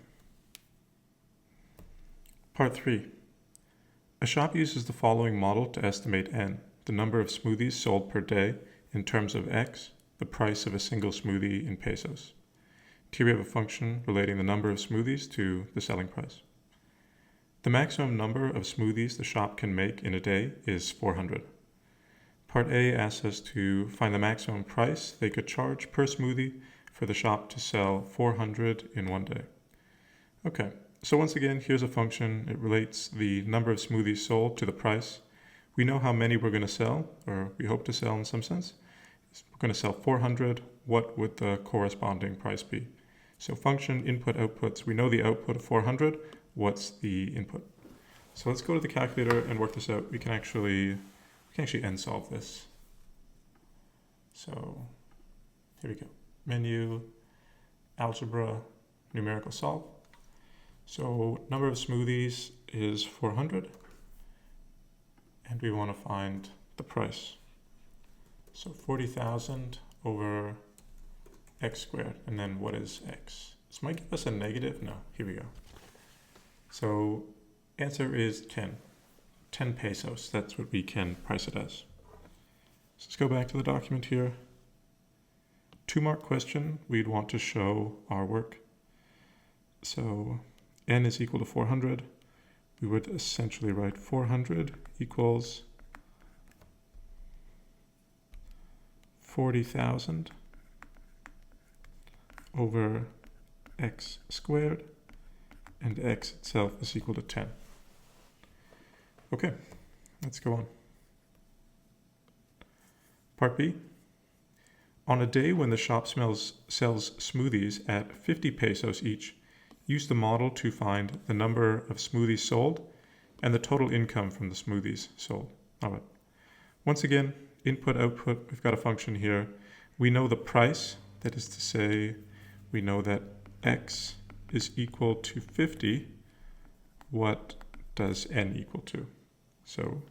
Part 3. A shop uses the following model to estimate N, the number of smoothies sold per day in terms of X, the price of a single smoothie in pesos. Here we have a function relating the number of smoothies to the selling price. The maximum number of smoothies the shop can make in a day is 400. Part A asks us to find the maximum price they could charge per smoothie for the shop to sell 400 in one day. Okay, so once again, here's a function. It relates the number of smoothies sold to the price. We know how many we're going to sell, or we hope to sell in some sense. We're going to sell 400. What would the corresponding price be? So function input outputs. We know the output of 400. What's the input? So let's go to the calculator and work this out. We can actually end solve this. So here we go. Menu, algebra, numerical solve. So number of smoothies is 400, and we want to find the price. So 40,000 over x squared, and then what is x? This might give us a negative. No, here we go. So answer is 10 pesos. That's what we can price it as. So let's go back to the document here. 2-mark question, we'd want to show our work. So N is equal to 400. We would essentially write 400 equals 40,000 over x squared, and x itself is equal to 10. Okay, let's go on. Part B. On a day when the shop sells smoothies at 50 pesos each, use the model to find the number of smoothies sold and the total income from the smoothies sold. All right. Once again, input, output, we've got a function here. We know the price, that is to say, we know that x is equal to 50. What does n equal to? So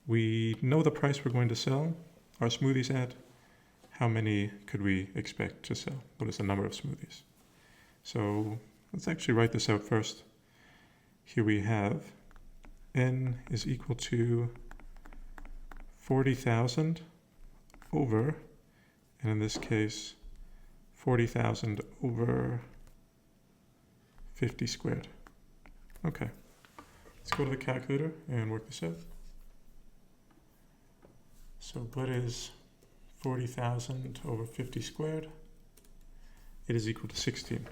we know the price we're going to sell our smoothies at. How many could we expect to sell? What is the number of smoothies? So let's actually write this out first. Here we have n is equal to 40,000 over, and in this case, 40,000 over 50 squared. Okay, let's go to the calculator and work this out. So what is 40,000 over 50 squared? It is equal to 16.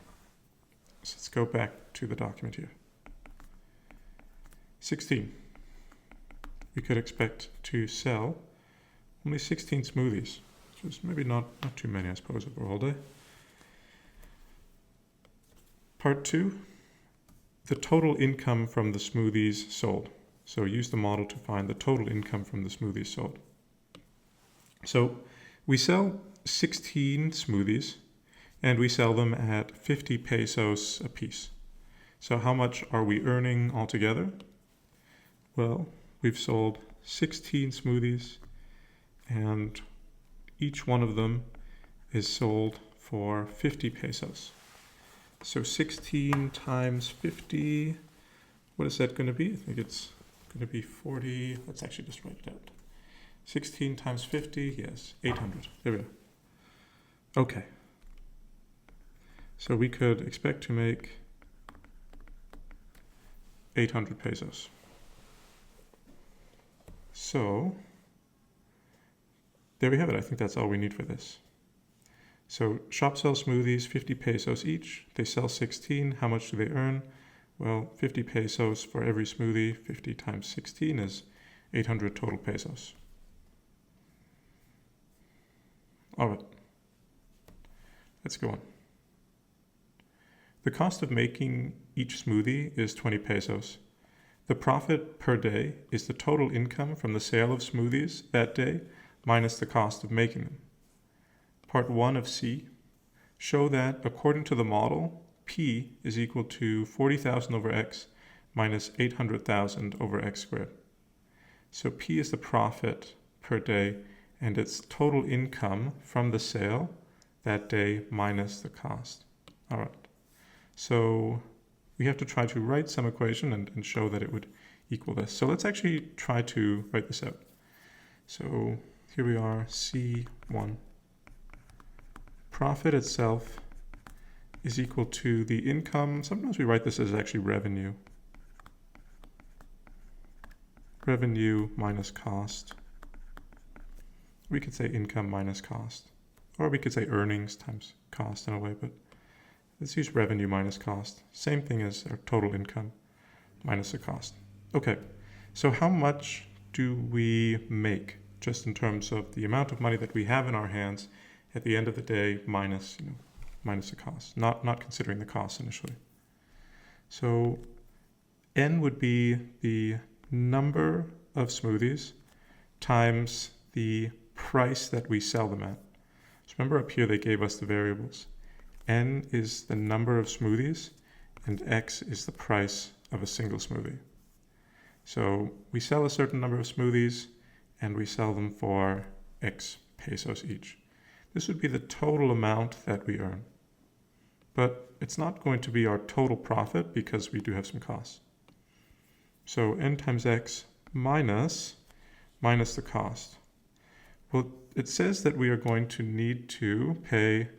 So let's go back to the document here. 16. We could expect to sell only 16 smoothies, which is maybe not too many, I suppose, over a whole day. Part 2, the total income from the smoothies sold. So use the model to find the total income from the smoothies sold. So we sell 16 smoothies, and we sell them at 50 pesos a piece. So how much are we earning altogether? Well, we've sold 16 smoothies, and each one of them is sold for 50 pesos. So 16 times 50, what is that going to be? I think it's going to be 40. Let's actually just write it out. 16 times 50, yes, 800. There we go. Okay. So we could expect to make 800 pesos. So there we have it. I think that's all we need for this. So shop sells smoothies, 50 pesos each. They sell 16. How much do they earn? Well, 50 pesos for every smoothie. 50 times 16 is 800 total pesos. All right. Let's go on. The cost of making each smoothie is 20 pesos. The profit per day is the total income from the sale of smoothies that day minus the cost of making them. Part 1 of C, show that according to the model, P is equal to 40,000 over X minus 800,000 over X squared. So P is the profit per day, and it's total income from the sale that day minus the cost. All right. So we have to try to write some equation and show that it would equal this. So let's actually try to write this out. So here we are, C1. Profit itself is equal to the income. Sometimes we write this as actually revenue. Revenue minus cost. We could say income minus cost. Or we could say earnings times cost in a way, but let's use revenue minus cost. Same thing as our total income minus the cost. Okay, so how much do we make just in terms of the amount of money that we have in our hands at the end of the day minus, minus the cost, not considering the cost initially. So N would be the number of smoothies times the price that we sell them at. So remember up here they gave us the variables. N is the number of smoothies and X is the price of a single smoothie. So we sell a certain number of smoothies and we sell them for X pesos each. This would be the total amount that we earn. But it's not going to be our total profit because we do have some costs. So N times X minus the cost. Well, it says that we are going to need to pay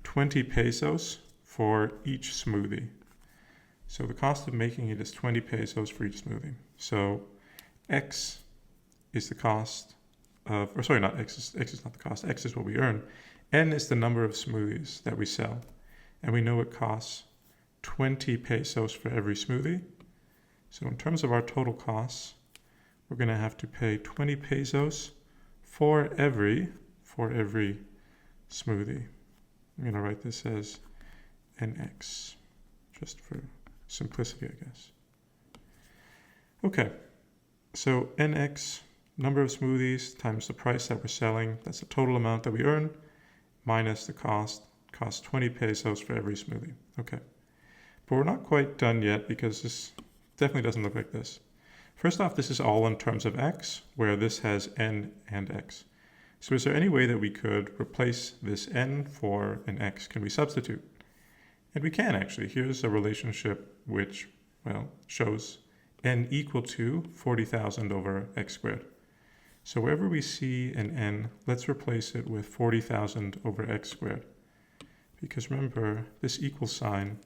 20 pesos for each smoothie. So the cost of making it is 20 pesos for each smoothie. So X is the cost of, or sorry, not X is not the cost, X is what we earn. N is the number of smoothies that we sell. And we know it costs 20 pesos for every smoothie. So in terms of our total costs, we're going to have to pay 20 pesos for every smoothie. I'm going to write this as NX, just for simplicity, I guess. Okay, so NX, number of smoothies times the price that we're selling, that's the total amount that we earn, minus the cost 20 pesos for every smoothie. Okay, but we're not quite done yet because this definitely doesn't look like this. First off, this is all in terms of X, where this has N and X. So is there any way that we could replace this N for an X? Can we substitute? And we can actually. Here's a relationship which, well, shows N equal to 40,000 over X squared. So wherever we see an N, let's replace it with 40,000 over X squared. Because remember, this equal sign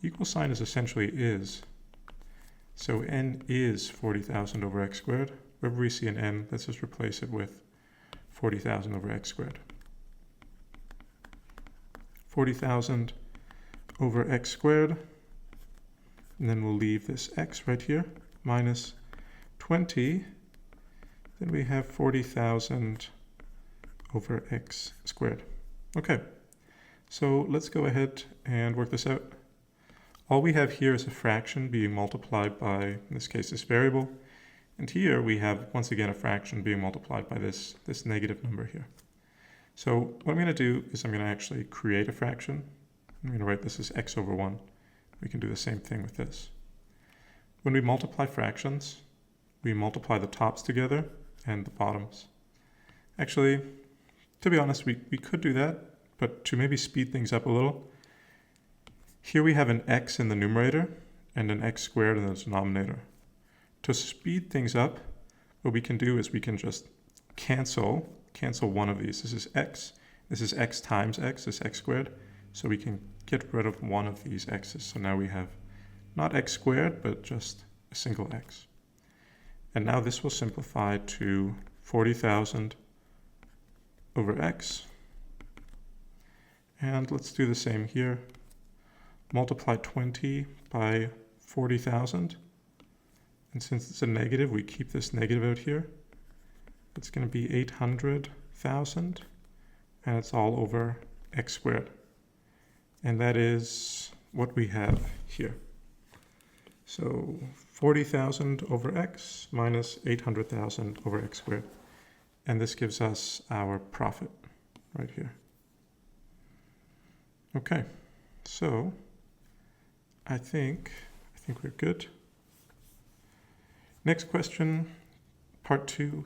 is essentially is. So N is 40,000 over X squared. Wherever we see an N, let's just replace it with 40,000 over X squared. 40,000 over X squared. And then we'll leave this X right here, minus 20. Then we have 40,000 over X squared. Okay, so let's go ahead and work this out. All we have here is a fraction being multiplied by, in this case, this variable. And here we have, once again, a fraction being multiplied by this negative number here. So what I'm going to do is I'm going to actually create a fraction. I'm going to write this as x over 1. We can do the same thing with this. When we multiply fractions, we multiply the tops together and the bottoms. Actually, to be honest, we could do that, but to maybe speed things up a little, here we have an x in the numerator and an x squared in the denominator. To speed things up, what we can do is we can just cancel one of these. This is x times x, this x squared. So we can get rid of one of these x's. So now we have not x squared, but just a single x. And now this will simplify to 40,000 over x. And let's do the same here. Multiply 20 by 40,000. And since it's a negative, we keep this negative out here. It's going to be 800,000. And it's all over x squared. And that is what we have here. So 40,000 over x minus 800,000 over x squared. And this gives us our profit right here. Okay, so I think we're good. Next question, part 2.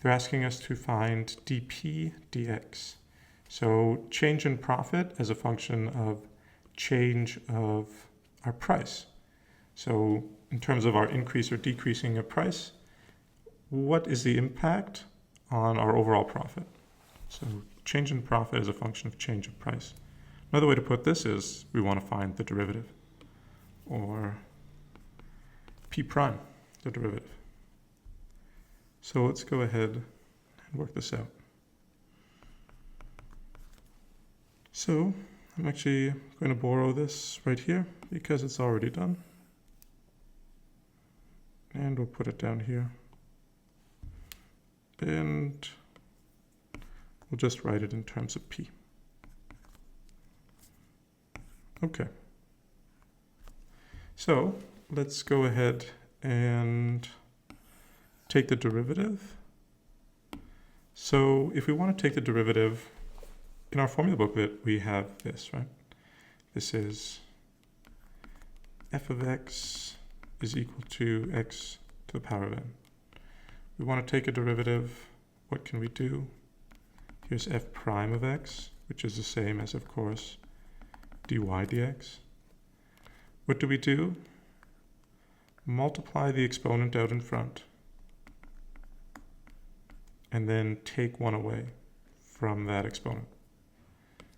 They're asking us to find dp dx. So change in profit as a function of change of our price. So in terms of our increase or decreasing of price, what is the impact on our overall profit? So change in profit is a function of change of price. Another way to put this is we want to find the derivative, or p prime, the derivative. So let's go ahead and work this out. So I'm actually going to borrow this right here because it's already done. And we'll put it down here. And we'll just write it in terms of p. Okay. So let's go ahead and take the derivative. So if we want to take the derivative, in our formula booklet, we have this, right? This is f of x is equal to x to the power of n. We want to take a derivative. What can we do? Here's f prime of x, which is the same as, of course, dy dx. What do we do? Multiply the exponent out in front and then take one away from that exponent.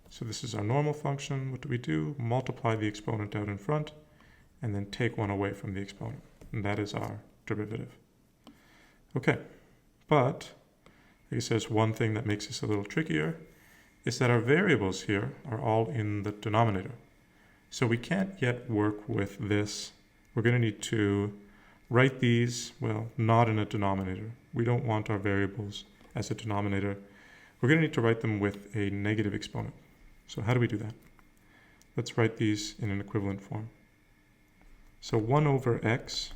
So this is our normal function. What do we do? Multiply the exponent out in front and then take one away from the exponent. And that is our derivative. Okay, but I guess there's one thing that makes this a little trickier, is that our variables here are all in the denominator. So we can't yet work with this. We're going to need to write these, well, not in a denominator. We don't want our variables as a denominator. We're going to need to write them with a negative exponent. So how do we do that? Let's write these in an equivalent form. So 1 over x,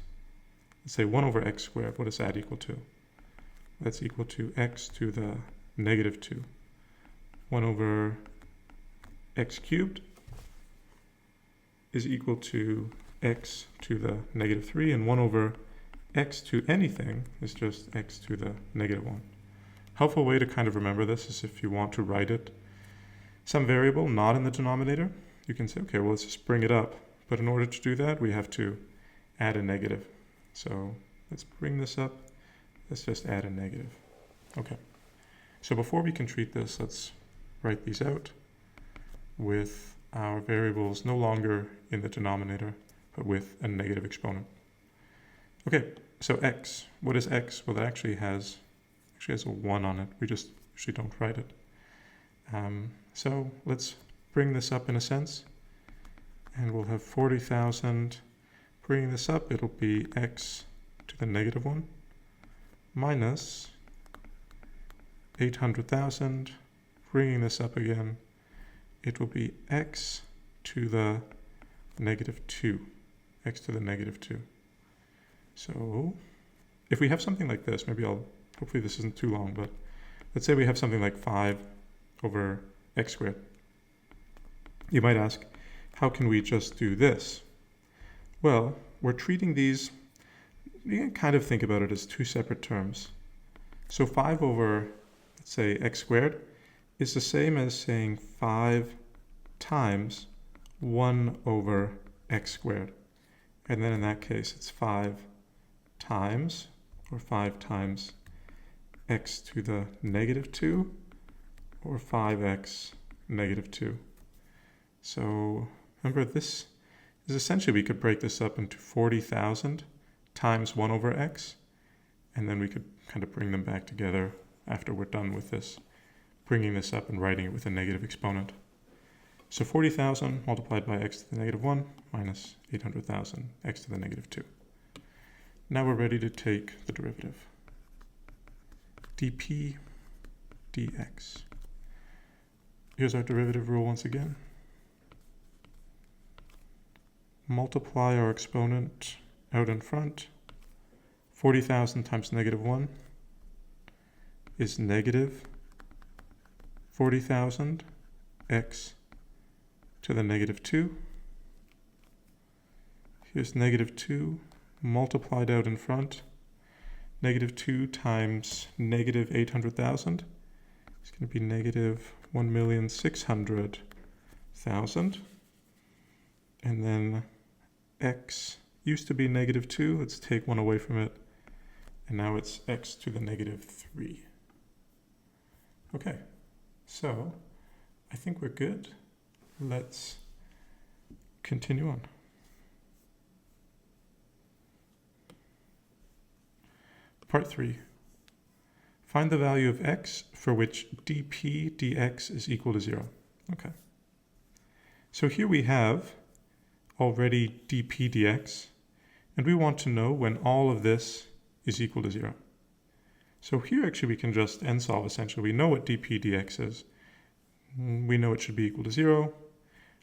let's say 1 over x squared, what does that equal to? That's equal to x to the negative 2. 1 over x cubed is equal to x to the negative 3, and 1 over x to anything is just x to the negative 1. Helpful way to kind of remember this is if you want to write it, some variable not in the denominator, you can say, okay, well, let's just bring it up. But in order to do that, we have to add a negative. So let's bring this up. Let's just add a negative. Okay. So before we can treat this, let's write these out with our variables no longer in the denominator, but with a negative exponent. Okay, so x. What is x? Well, it actually has a 1 on it. We just usually don't write it. So let's bring this up in a sense. And we'll have 40,000. Bringing this up, it'll be x to the negative 1 minus 800,000. Bringing this up again, it will be x to the negative 2. X to the negative 2. So if we have something like this, hopefully this isn't too long, but let's say we have something like 5 over x squared. You might ask, how can we just do this? Well, we're treating these, you can kind of think about it as two separate terms. So 5 over, let's say, x squared is the same as saying 5 times 1 over x squared. And then in that case, it's 5 times, or 5 times x to the negative 2, or 5x negative 2. So remember, this is essentially, we could break this up into 40,000 times 1 over x. and then we could kind of bring them back together after we're done with this, bringing this up and writing it with a negative exponent. So 40,000 multiplied by x to the negative 1 minus 800,000 x to the negative 2. Now we're ready to take the derivative. dp dx. Here's our derivative rule once again. Multiply our exponent out in front. 40,000 times negative 1 is negative 40,000 x to the negative 2. Here's negative 2 multiplied out in front. Negative 2 times negative 800,000 is going to be negative 1,600,000. And then x used to be negative 2. Let's take 1 away from it. And now it's x to the negative 3. Okay, so I think we're good. Let's continue on. Part 3. Find the value of x for which dp dx is equal to 0. Okay. So here we have already dp dx, and we want to know when all of this is equal to 0. So here actually we can just end solve essentially. We know what dp dx is. We know it should be equal to 0.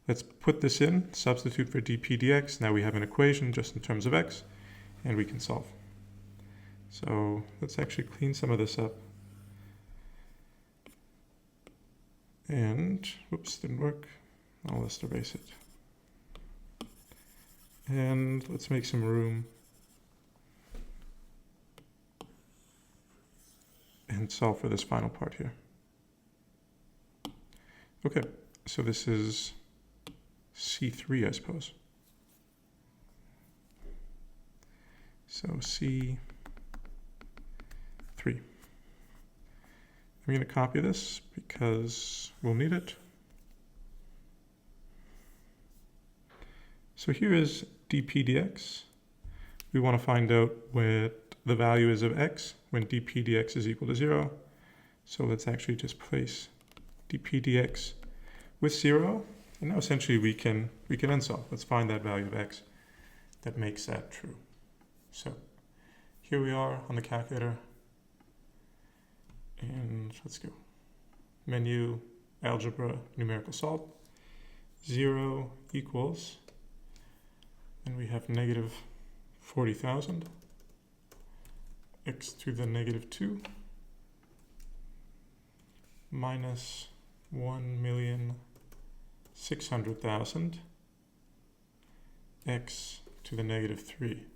Let's put this in, substitute for dp dx. Now we have an equation just in terms of x, and we can solve. So let's actually clean some of this up. And, whoops, didn't work. I'll just erase it. And let's make some room. And solve for this final part here. Okay, so this is C3, I suppose. So C3. I'm going to copy this because we'll need it. So here is dp dx. We want to find out what the value is of x when dp dx is equal to 0. So let's actually just place dp dx with 0. And now essentially we can end solve. Let's find that value of x that makes that true. So here we are on the calculator. And let's go. Menu, algebra, numerical solve. 0 equals, and we have negative 40,000 x to the negative 2 minus 1,600,000 x to the negative 3.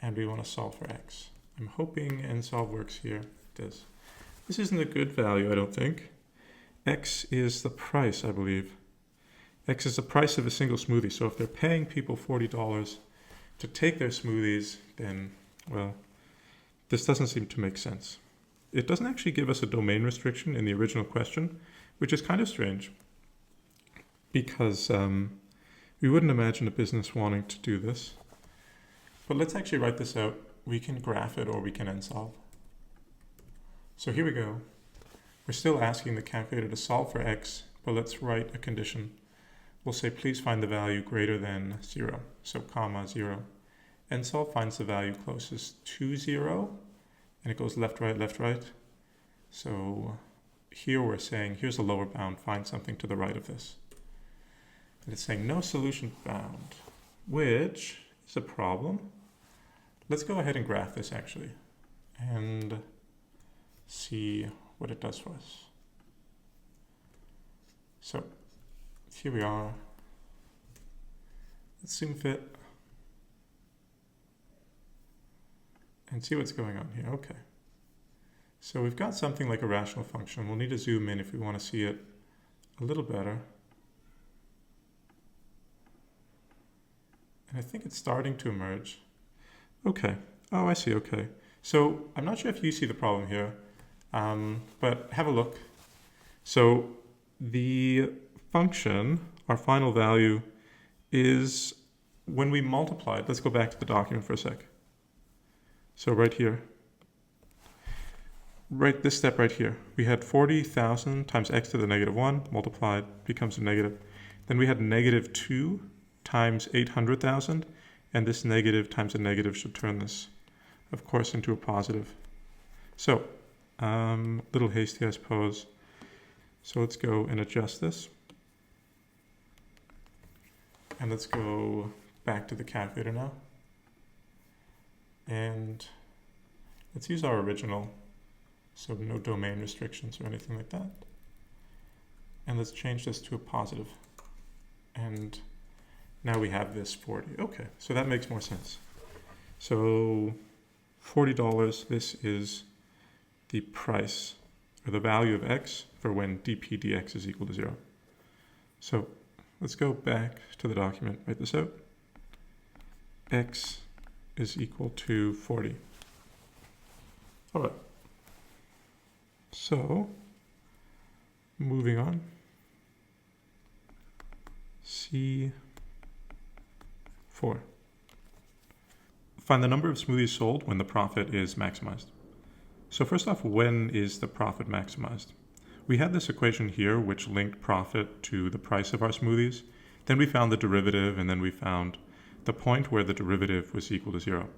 And we want to solve for x. I'm hoping end solve works here. It does. This isn't a good value, I don't think. X is the price, I believe. X is the price of a single smoothie. So if they're paying people $40 to take their smoothies, then, well, this doesn't seem to make sense. It doesn't actually give us a domain restriction in the original question, which is kind of strange because we wouldn't imagine a business wanting to do this. But let's actually write this out. We can graph it or we can end solve. So here we go. We're still asking the calculator to solve for x, but let's write a condition. We'll say, please find the value greater than 0. So comma 0. End solve finds the value closest to 0, and it goes left, right, left, right. So here we're saying, here's a lower bound, find something to the right of this. And it's saying no solution found, which is a problem. Let's go ahead and graph this actually and see what it does for us. So here we are. Let's zoom fit and see what's going on here. Okay. So we've got something like a rational function. We'll need to zoom in if we want to see it a little better. And I think it's starting to emerge. Okay. Oh, I see. Okay. So I'm not sure if you see the problem here, but have a look. So the function, our final value, is when we multiply it. Let's go back to the document for a sec. So right here, this step right here, we had 40,000 times x to the negative 1 multiplied becomes a negative. Then we had negative 2 times 800,000, and this negative times a negative should turn this, of course, into a positive. So, a little hasty, I suppose. So let's go and adjust this. And let's go back to the calculator now. And let's use our original, so no domain restrictions or anything like that. And let's change this to a positive. And now we have this 40. Okay, so that makes more sense. So $40, this is the price, or the value of x for when dp dx is equal to 0. So let's go back to the document, write this out. X is equal to 40. All right. So, moving on. C4. Find the number of smoothies sold when the profit is maximized. So first off, when is the profit maximized? We had this equation here which linked profit to the price of our smoothies. Then we found the derivative, and then we found the point where the derivative was equal to 0.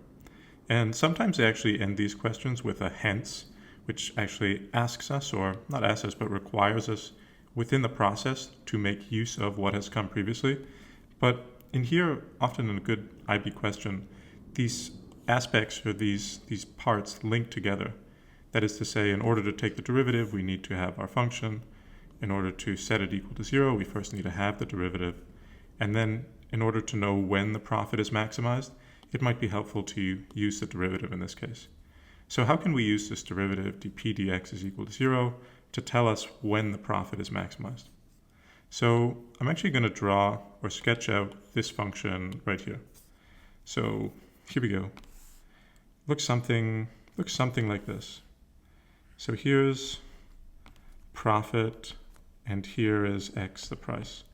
And sometimes they actually end these questions with a hence, which actually asks us, or not asks us, but requires us within the process to make use of what has come previously. But in here, often in a good IB question, these aspects or these parts link together. That is to say, in order to take the derivative, we need to have our function. In order to set it equal to 0, we first need to have the derivative. And then in order to know when the profit is maximized, it might be helpful to use the derivative in this case. So how can we use this derivative, dp dx is equal to 0, to tell us when the profit is maximized? So I'm actually going to draw or sketch out this function right here. So here we go. Looks something like this. So here's profit, and here is x, the price.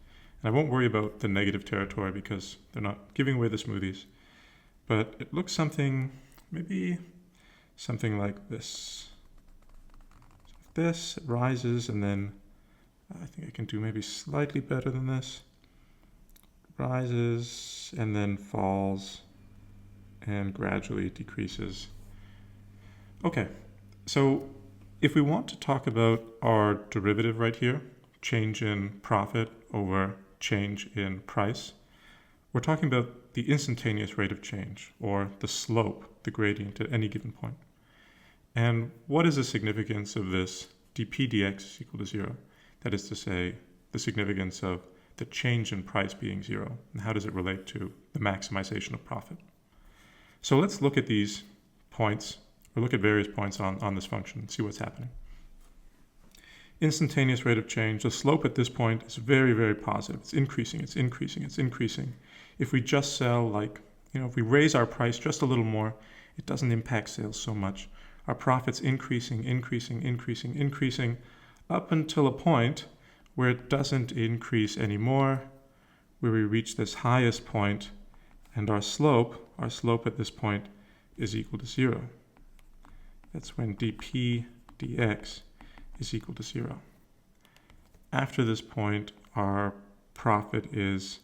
And I won't worry about the negative territory because they're not giving away the smoothies. But it looks maybe something like this. So this rises, and then I think I can do maybe slightly better than this. Rises and then falls and gradually decreases. Okay, so if we want to talk about our derivative right here, change in profit over change in price, we're talking about the instantaneous rate of change, or the slope, the gradient at any given point. And what is the significance of this dp dx is equal to 0? That is to say, the significance of the change in price being 0, and how does it relate to the maximization of profit? So let's look at these points, or look at various points on this function and see what's happening. Instantaneous rate of change, the slope at this point is very, very positive. It's increasing, it's increasing, it's increasing. If we just sell, if we raise our price just a little more, it doesn't impact sales so much. Our profit's increasing, increasing, increasing, increasing, up until a point where it doesn't increase anymore, where we reach this highest point, and our slope at this point is equal to 0. That's when dp dx is equal to 0. After this point, our profit is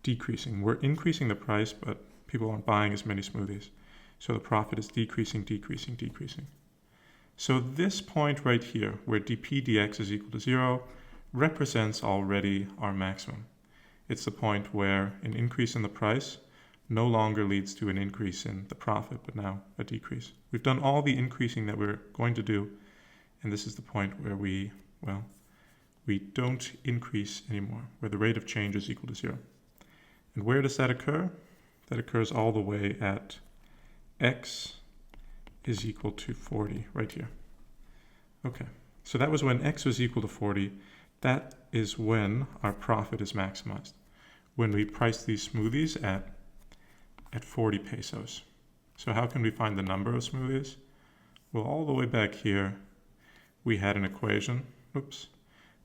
decreasing. We're increasing the price, but people aren't buying as many smoothies. So the profit is decreasing, decreasing, decreasing. So this point right here, where dp dx is equal to 0, represents already our maximum. It's the point where an increase in the price no longer leads to an increase in the profit, but now a decrease. We've done all the increasing that we're going to do, and this is the point where we don't increase anymore, where the rate of change is equal to 0. And where does that occur? That occurs all the way at x is equal to 40, right here. Okay, so that was when x was equal to 40. That is when our profit is maximized, when we price these smoothies at 40 pesos. So how can we find the number of smoothies? Well, all the way back here, we had an equation.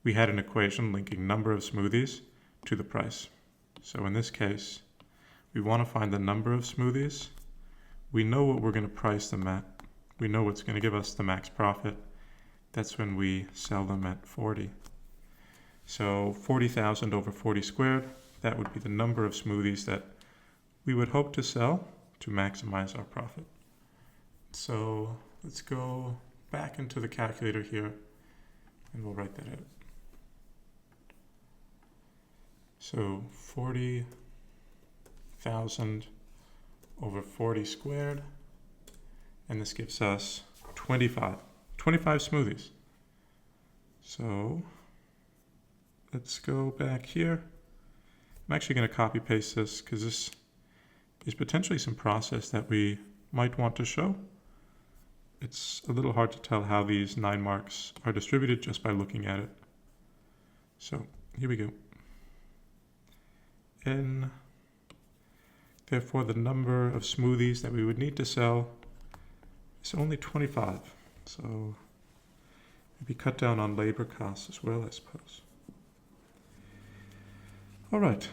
We had an equation linking number of smoothies to the price. So in this case, we want to find the number of smoothies. we know what we're going to price them at. We know what's going to give us the max profit. That's when we sell them at 40. So 40,000 over 40 squared, that would be the number of smoothies that we would hope to sell to maximize our profit. So let's go back into the calculator here and we'll write that out. So 40,000 over 40 squared, and this gives us 25 smoothies. So let's go back here. I'm actually going to copy paste this because this is potentially some process that we might want to show. It's a little hard to tell how these 9 marks are distributed just by looking at it. So here we go. And therefore the number of smoothies that we would need to sell is only 25. So maybe cut down on labor costs as well, I suppose. All right.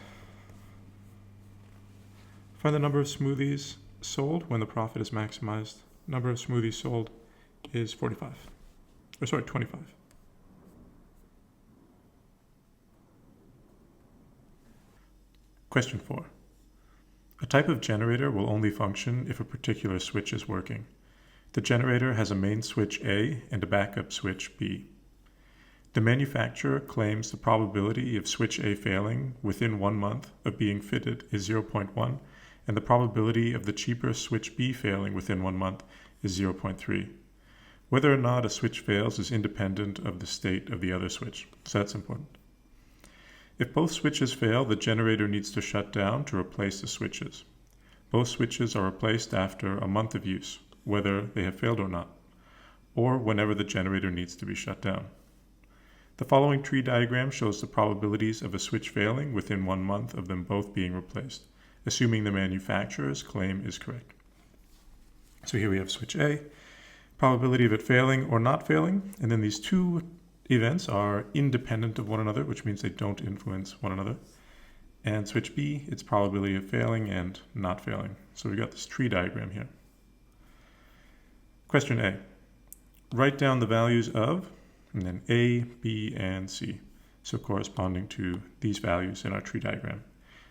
Find the number of smoothies sold when the profit is maximized. Number of smoothies sold is 25. 25. Question 4. A type of generator will only function if a particular switch is working. The generator has a main switch A and a backup switch B. The manufacturer claims the probability of switch A failing within 1 month of being fitted is 0.1, and the probability of the cheaper switch B failing within 1 month is 0.3. Whether or not a switch fails is independent of the state of the other switch, so that's important. If both switches fail, the generator needs to shut down to replace the switches. Both switches are replaced after a month of use, whether they have failed or not, or whenever the generator needs to be shut down. The following tree diagram shows the probabilities of a switch failing within 1 month of them both being replaced, assuming the manufacturer's claim is correct. So here we have switch A, probability of it failing or not failing, and then these two events are independent of one another, which means they don't influence one another. And switch B, its probability of failing and not failing. So we've got this tree diagram here. Question A. Write down the values of, and then A, B, and C, so corresponding to these values in our tree diagram.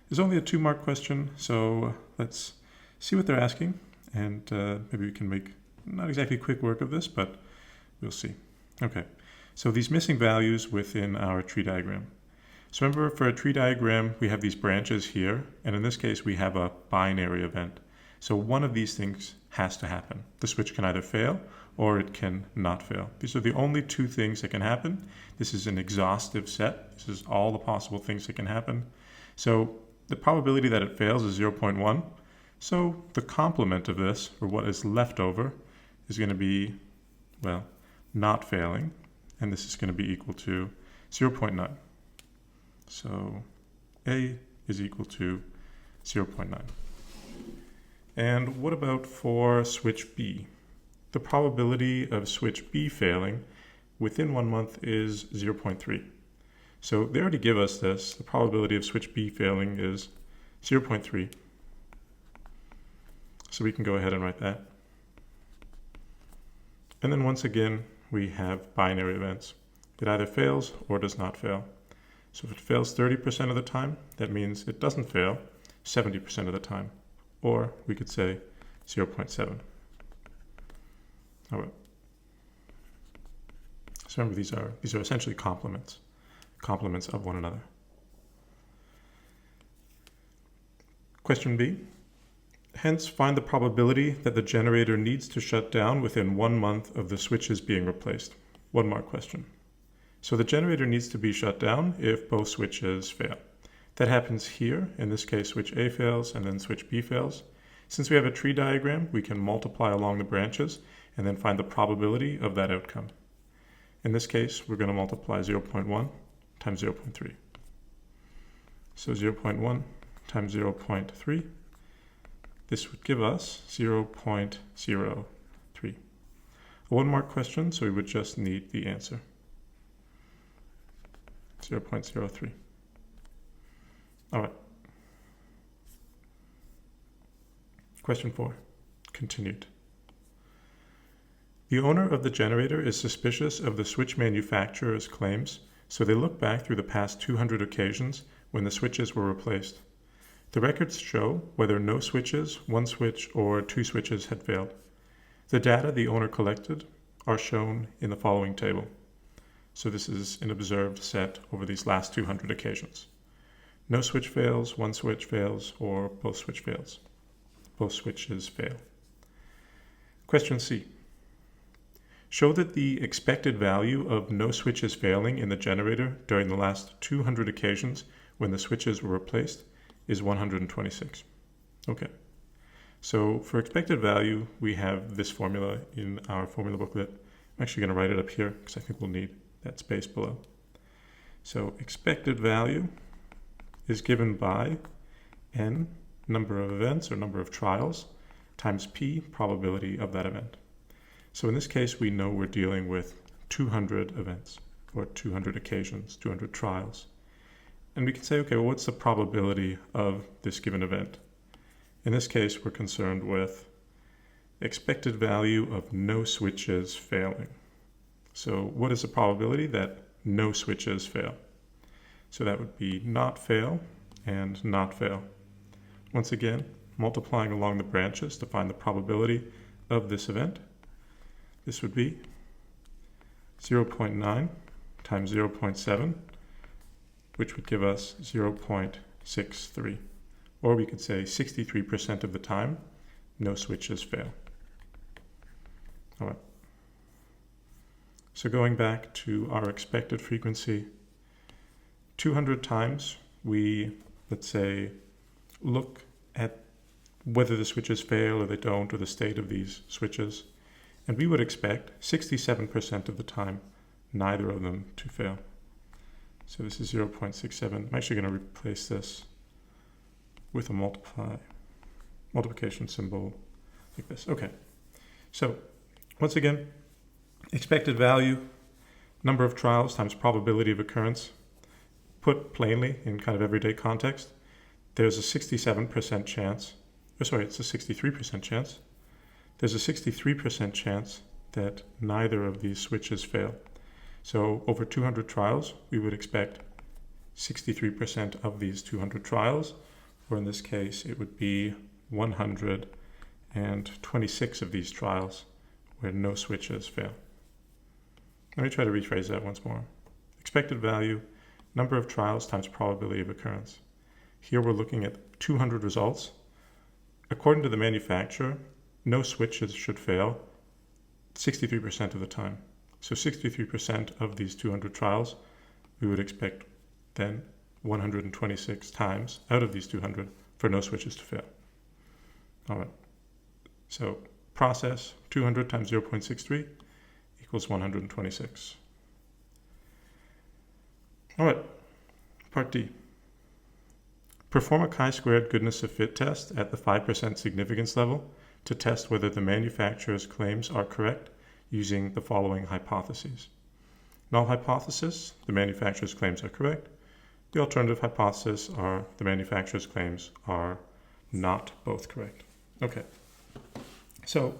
There's only a 2-mark question, so let's see what they're asking, and maybe we can make not exactly quick work of this, but we'll see. Okay, so these missing values within our tree diagram. So remember, for a tree diagram, we have these branches here, and in this case, we have a binary event. So one of these things has to happen. The switch can either fail or it can not fail. These are the only 2 things that can happen. This is an exhaustive set. This is all the possible things that can happen. So the probability that it fails is 0.1. So the complement of this, or what is left over, is going to be, well, not failing. And this is going to be equal to 0.9. So A is equal to 0.9. And what about for switch B? The probability of switch B failing within 1 month is 0.3. So they already give us this. The probability of switch B failing is 0.3. So we can go ahead and write that. And then once again, we have binary events. It either fails or does not fail. So if it fails 30% of the time, that means it doesn't fail 70% of the time. Or we could say 0.7. All right. So remember, these are essentially complements of one another. Question B. Hence, find the probability that the generator needs to shut down within 1 month of the switches being replaced. 1-mark question. So the generator needs to be shut down if both switches fail. That happens here. In this case, switch A fails and then switch B fails. Since we have a tree diagram, we can multiply along the branches and then find the probability of that outcome. In this case, we're going to multiply 0.1 times 0.3. So 0.1 times 0.3. This would give us 0.03. A 1-mark question, so we would just need the answer. 0.03. All right. Question 4. Continued. The owner of the generator is suspicious of the switch manufacturer's claims, so they look back through the past 200 occasions when the switches were replaced. The records show whether no switches, one switch, or two switches had failed. The data the owner collected are shown in the following table. So this is an observed set over these last 200 occasions. No switch fails, one switch fails, or both switch fails. Both switches fail. Question C. Show that the expected value of no switches failing in the generator during the last 200 occasions when the switches were replaced is 126. Okay. So for expected value, we have this formula in our formula booklet. I'm actually going to write it up here because I think we'll need that space below. So expected value is given by n, number of events or number of trials, times p, probability of that event. So in this case, we know we're dealing with 200 events or 200 occasions, 200 trials. And we can say, okay, well, what's the probability of this given event? In this case, we're concerned with expected value of no switches failing. So what is the probability that no switches fail? So that would be not fail and not fail. Once again, multiplying along the branches to find the probability of this event. This would be 0.9 times 0.7, which would give us 0.63. Or we could say 63% of the time, no switches fail. All right. So going back to our expected frequency, 200 times we, let's say, look at whether the switches fail or they don't, or the state of these switches, and we would expect 67% of the time neither of them to fail. So this is 0.67. I'm actually going to replace this with a multiplication symbol like this. Okay, so once again, expected value, number of trials times probability of occurrence. Put plainly in kind of everyday context, there's a 67% chance, it's a 63% chance. There's a 63% chance that neither of these switches fail. So over 200 trials, we would expect 63% of these 200 trials, or in this case, it would be 126 of these trials where no switches fail. Let me try to rephrase that once more. Expected value, number of trials times probability of occurrence. Here we're looking at 200 results. According to the manufacturer, no switches should fail 63% of the time. So 63% of these 200 trials, we would expect then 126 times out of these 200 for no switches to fail. All right. So process 200 times 0.63 equals 126. All right, part D. Perform a chi-squared goodness of fit test at the 5% significance level to test whether the manufacturer's claims are correct using the following hypotheses. Null hypothesis, the manufacturer's claims are correct. The alternative hypothesis are the manufacturer's claims are not both correct. Okay, so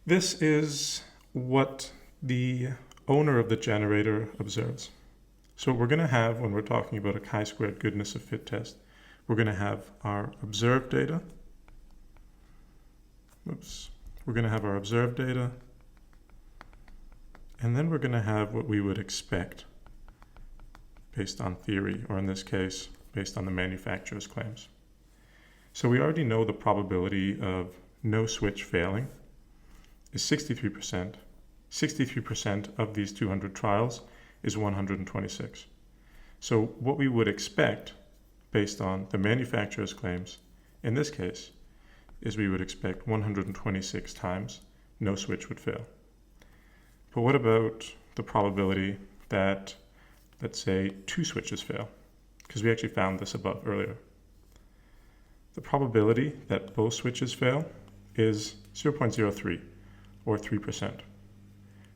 this is what the owner of the generator observes. So what we're going to have when we're talking about a chi-squared goodness of fit test, we're going to have our observed data. We're going to have our observed data, and then we're going to have what we would expect based on theory, or in this case, based on the manufacturer's claims. So we already know the probability of no switch failing is 63%. 63% of these 200 trials is 126. So what we would expect based on the manufacturer's claims in this case is we would expect 126 times no switch would fail. But what about the probability that, let's say, two switches fail? Because we actually found this above earlier. The probability that both switches fail is 0.03 or 3%.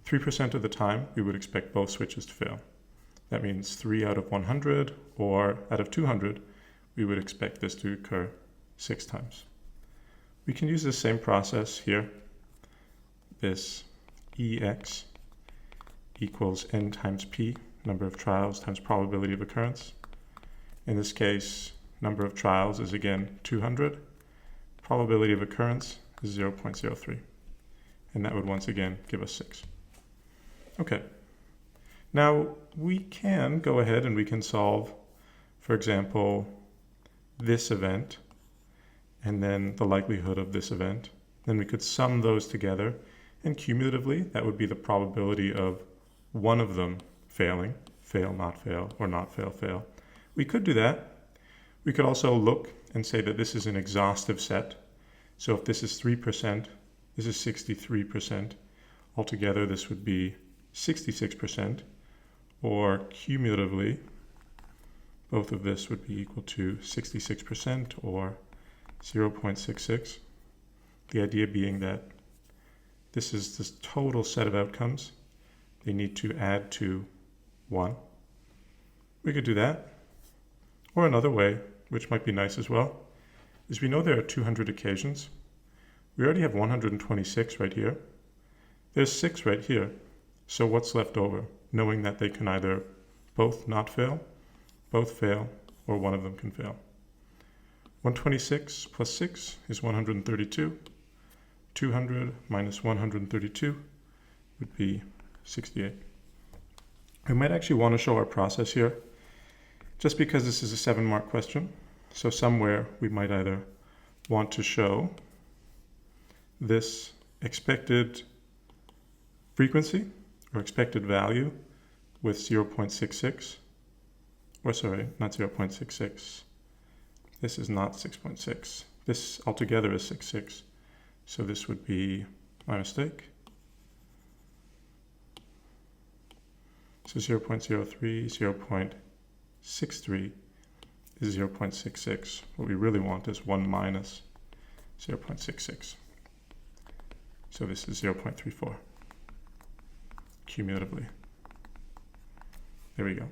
3% of the time, we would expect both switches to fail. That means 3 out of 100, or out of 200, we would expect this to occur 6 times. We can use the same process here. This EX equals N times P, number of trials times probability of occurrence. In this case, number of trials is again 200. Probability of occurrence is 0.03. And that would once again give us 6. Okay. Now we can go ahead and we can solve, for example, this event and then the likelihood of this event. Then we could sum those together, and cumulatively that would be the probability of one of them failing, fail, not fail, or not fail, fail. We could do that. We could also look and say that this is an exhaustive set. So if this is 3%, this is 63%. Altogether, this would be 66%, or cumulatively, both of this would be equal to 66%, or 0.66. The idea being that this is the total set of outcomes. They need to add to 1. We could do that. Or another way, which might be nice as well, is we know there are 200 occasions. We already have 126 right here. There's 6 right here. So what's left over? Knowing that they can either both not fail, both fail, or one of them can fail. 126 plus 6 is 132. 200 minus 132 would be 68. We might actually want to show our process here, just because this is a 7-mark question. So somewhere we might either want to show this expected frequency or expected value with 0.66, or sorry, not 0.66. This is not 6.6. This altogether is 6.6. So this would be my mistake. So 0.03, 0.63 is 0.66. What we really want is 1 minus 0.66. So this is 0.34 cumulatively. There we go.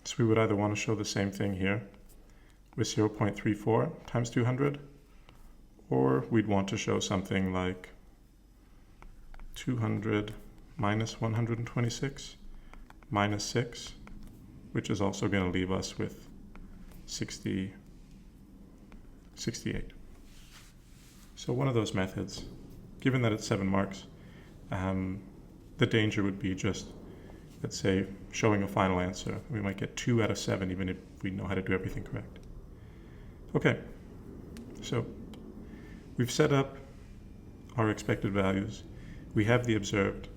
So we would either want to show the same thing here with 0.34 times 200, or we'd want to show something like 200 minus 126 minus 6, which is also going to leave us with 68. So one of those methods, given that it's 7 marks, the danger would be just, let's say, showing a final answer. We might get 2 out of 7 even if we know how to do everything correct. Okay, so we've set up our expected values. We have the observed.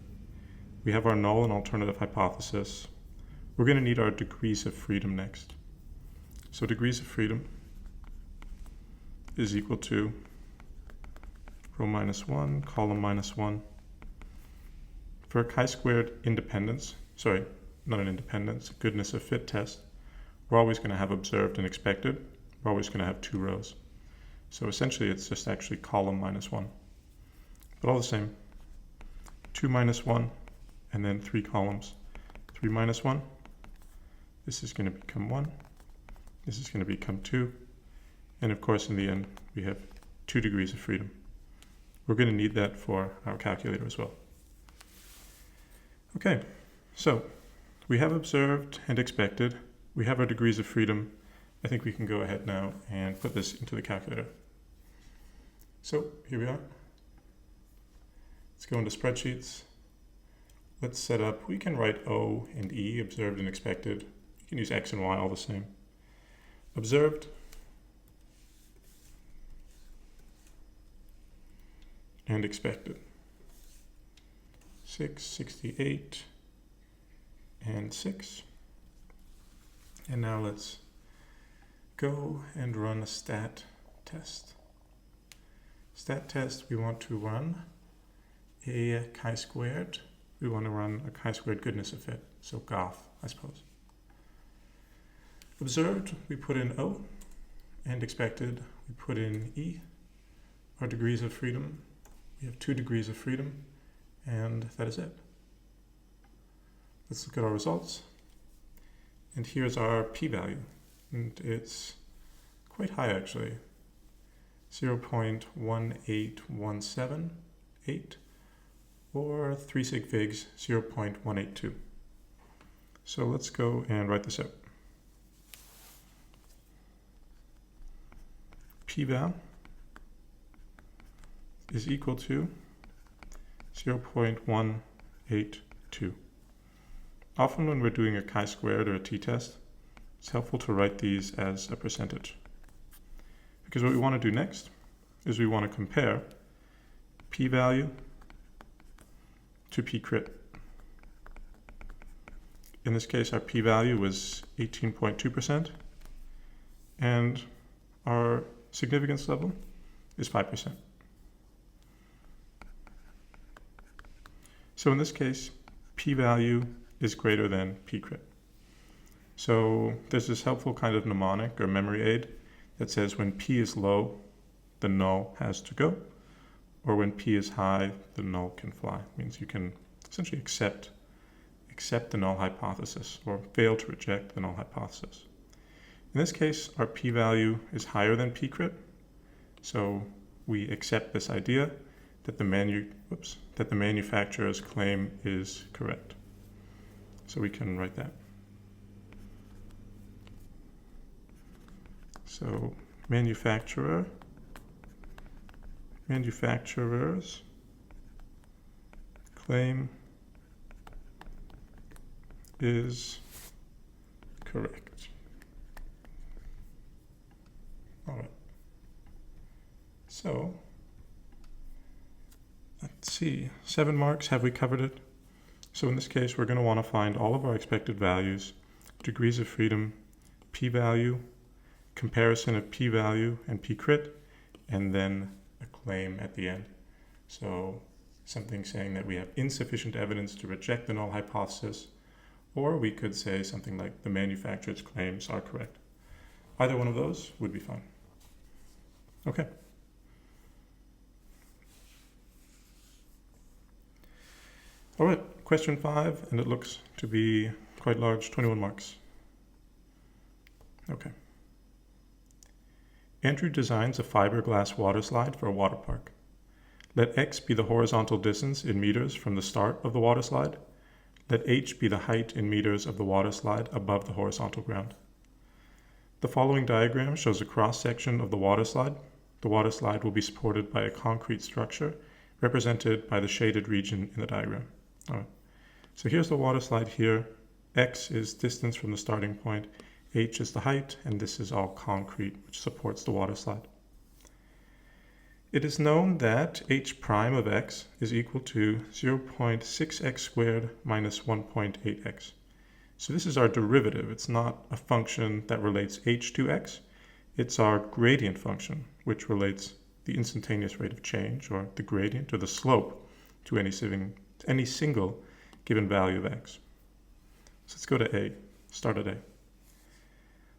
We have our null and alternative hypothesis. We're going to need our degrees of freedom next. So degrees of freedom is equal to row minus 1, column minus 1. For a chi-squared independence, sorry, not an independence, a goodness of fit test, we're always going to have observed and expected. We're always going to have 2 rows. So essentially it's just actually column minus 1. But all the same, 2 minus 1, and then 3 columns. 3 minus 1, this is going to become 1. This is going to become 2. And of course, in the end, we have 2 degrees of freedom. We're going to need that for our calculator as well. Okay, so we have observed and expected. We have our degrees of freedom. I think we can go ahead now and put this into the calculator. So here we are. Let's go into spreadsheets. Let's set up, we can write O and E, observed and expected. You can use X and Y all the same. Observed and expected. 6, 68, and 6. And now let's go and run a stat test. Stat test, we want to run a chi-squared. We want to run a chi-squared goodness of fit, so GOF, I suppose. Observed, we put in O, and expected, we put in E. Our degrees of freedom, we have 2 degrees of freedom, and that is it. Let's look at our results. And here's our p-value, and it's quite high actually. 0.18178, or 3 sig figs 0.182. So let's go and write this out. P-val is equal to 0.182. Often when we're doing a chi-squared or a t-test, it's helpful to write these as a percentage. Because what we want to do next is we want to compare p-value to p-crit. In this case, our p-value was 18.2%, and our significance level is 5%. So in this case, p-value is greater than p-crit. So there's this helpful kind of mnemonic or memory aid that says when p is low, the null has to go, or when p is high, the null can fly. It means you can essentially accept the null hypothesis or fail to reject the null hypothesis. In this case, our p-value is higher than p-crit, so we accept this idea that the manufacturer's claim is correct. So we can write that. So manufacturer's claim is correct. All right. So let's see, 7 marks, have we covered it? So in this case, we're going to want to find all of our expected values, degrees of freedom, p-value, comparison of p-value and p-crit, and then a claim at the end. So something saying that we have insufficient evidence to reject the null hypothesis, or we could say something like the manufacturer's claims are correct. Either one of those would be fine. Okay. All right, question 5, and it looks to be quite large, 21 marks. Okay. Andrew designs a fiberglass water slide for a water park. Let x be the horizontal distance in meters from the start of the water slide. Let h be the height in meters of the water slide above the horizontal ground. The following diagram shows a cross-section of the water slide. The water slide will be supported by a concrete structure represented by the shaded region in the diagram. All right. So here's the water slide here. X is distance from the starting point, h is the height, and this is all concrete, which supports the water slide. It is known that h prime of x is equal to 0.6x squared minus 1.8x. So this is our derivative. It's not a function that relates h to x. It's our gradient function, which relates the instantaneous rate of change, or the gradient, or the slope, to any single given value of x. So let's go to A. Start at A.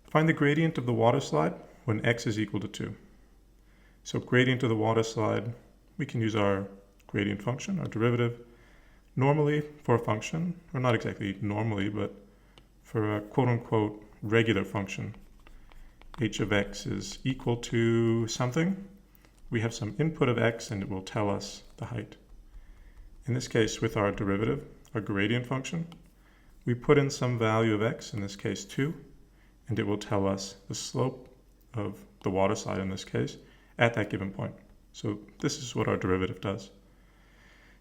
Find the gradient of the water slide when x is equal to 2. So gradient of the water slide, we can use our gradient function, our derivative. Normally for a function, or not exactly normally, but for a quote-unquote regular function, h of x is equal to something. We have some input of x and it will tell us the height. In this case, with our derivative, our gradient function, we put in some value of x, in this case 2, and it will tell us the slope of the water slide in this case at that given point. So this is what our derivative does.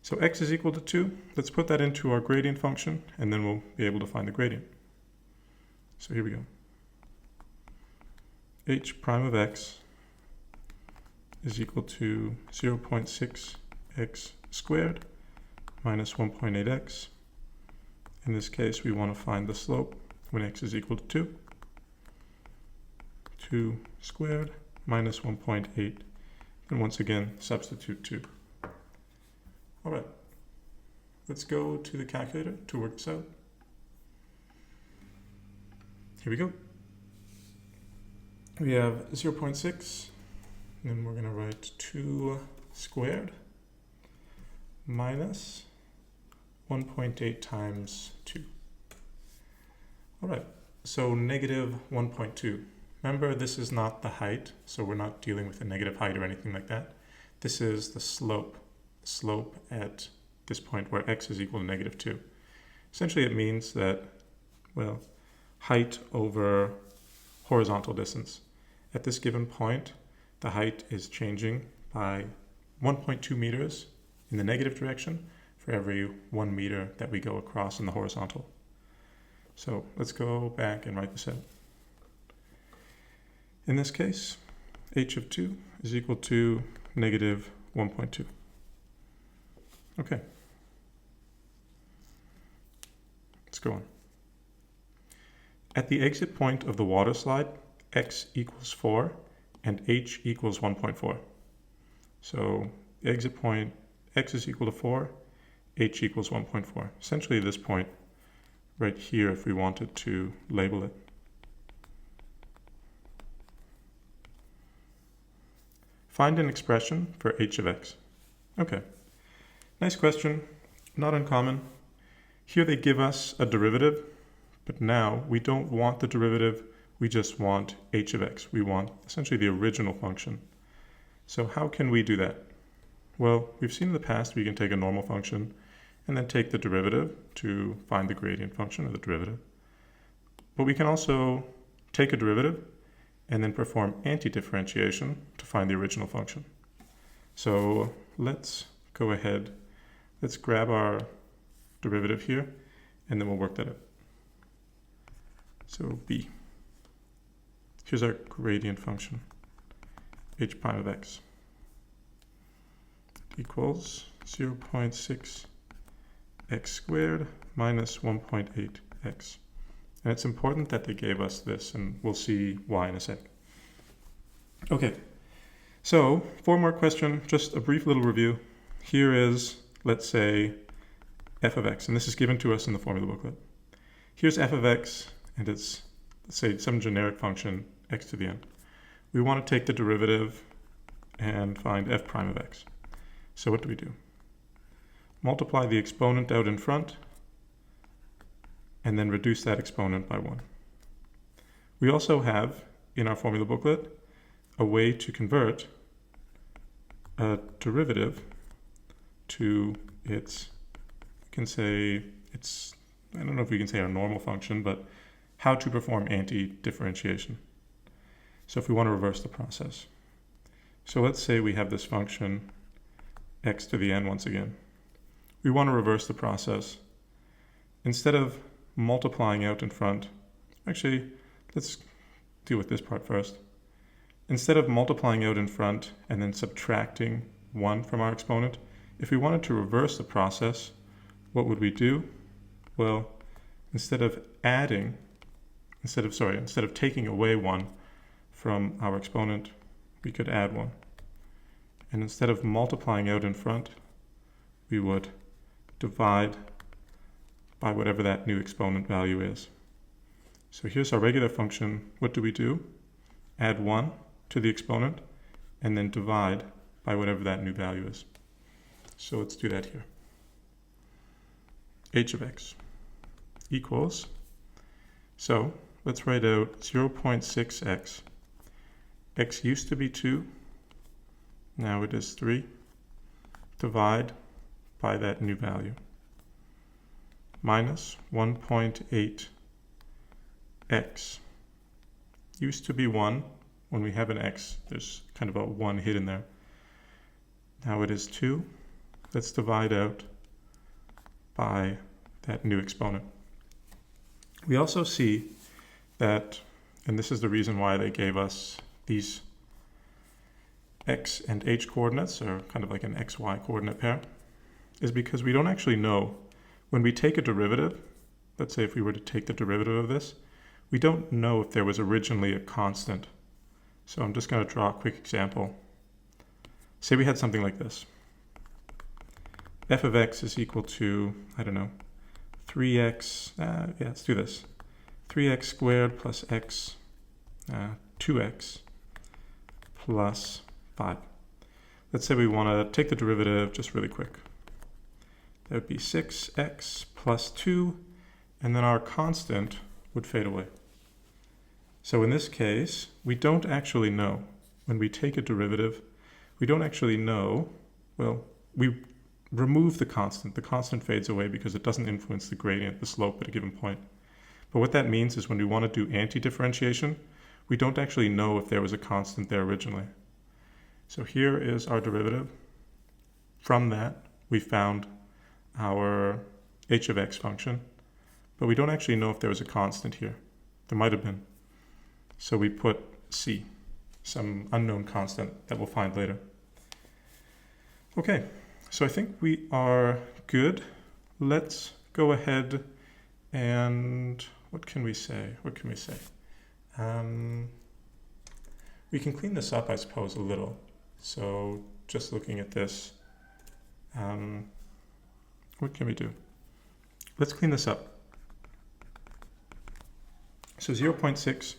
So x is equal to 2. Let's put that into our gradient function, and then we'll be able to find the gradient. So here we go. H prime of x is equal to 0.6x squared minus 1.8x. In this case, we want to find the slope when x is equal to 2. 2 squared minus 1.8. And once again, substitute 2. All right. Let's go to the calculator to work this out. Here we go. We have 0.6, and then we're going to write 2 squared minus 1.8 times 2. All right, so negative 1.2. Remember, this is not the height, so we're not dealing with a negative height or anything like that. This is the slope at this point where x is equal to -2. Essentially, it means that, well, height over horizontal distance. At this given point, the height is changing by 1.2 meters in the negative direction for every 1 meter that we go across in the horizontal. So let's go back and write this out. In this case, h of 2 is equal to -1.2. Okay. Let's go on. At the exit point of the water slide, x equals 4 and h equals 1.4. So the exit point, x is equal to 4, h equals 1.4. Essentially this point right here if we wanted to label it. Find an expression for h of x. Okay, nice question, not uncommon. Here they give us a derivative, but now we don't want the derivative, we just want h of x. We want essentially the original function. So how can we do that? Well, we've seen in the past we can take a normal function and then take the derivative to find the gradient function of the derivative. But we can also take a derivative and then perform anti-differentiation to find the original function. So let's go ahead, let's grab our derivative here, and then we'll work that out. So b, here's our gradient function, h prime of x equals 0.6 x squared minus 1.8x. And it's important that they gave us this, and we'll see why in a sec. Okay, so 4 more question, just a brief little review. Here is, let's say, f of x, and this is given to us in the formula booklet. Here's f of x, and it's, let's say, some generic function, x to the n. We want to take the derivative and find f prime of x. So what do? Multiply the exponent out in front, and then reduce that exponent by 1. We also have, in our formula booklet, a way to convert a derivative to its, we can say, it's, I don't know if we can say our normal function, but how to perform anti-differentiation. So if we want to reverse the process. So let's say we have this function x to the n once again. We want to reverse the process. Instead of multiplying out in front, actually, let's deal with this part first. Instead of multiplying out in front and then subtracting 1 from our exponent, if we wanted to reverse the process, what would we do? Well, instead of taking away 1 from our exponent, we could add 1. And instead of multiplying out in front, we would divide by whatever that new exponent value is. So here's our regular function. What do? Add 1 to the exponent and then divide by whatever that new value is. So let's do that here. H of x equals, so let's write out 0.6x. X used to be 2, now it is 3. Divide by that new value. Minus 1.8x. Used to be 1. When we have an x, there's kind of a 1 hidden there. Now it is 2. Let's divide out by that new exponent. We also see that, and this is the reason why they gave us these x and h coordinates, or kind of like an xy coordinate pair, is because we don't actually know when we take a derivative. Let's say if we were to take the derivative of this, we don't know if there was originally a constant. So I'm just going to draw a quick example. Say we had something like this. F of x is equal to, I don't know, 3x, let's do this. 3x squared plus x, 2x plus 5. Let's say we want to take the derivative just really quick. That would be 6x plus 2, and then our constant would fade away. So in this case, we don't actually know. When we take a derivative, we don't actually know, well, we remove the constant. The constant fades away because it doesn't influence the gradient, the slope at a given point. But what that means is when we want to do anti-differentiation, we don't actually know if there was a constant there originally. So here is our derivative. From that, we found our h of x function, but we don't actually know if there was a constant here. There might have been. So we put c, some unknown constant that we'll find later. Okay, so I think we are good. Let's go ahead and what can we say? What can we say? We can clean this up, I suppose, a little. So just looking at this, what can we do? Let's clean this up. So 0.6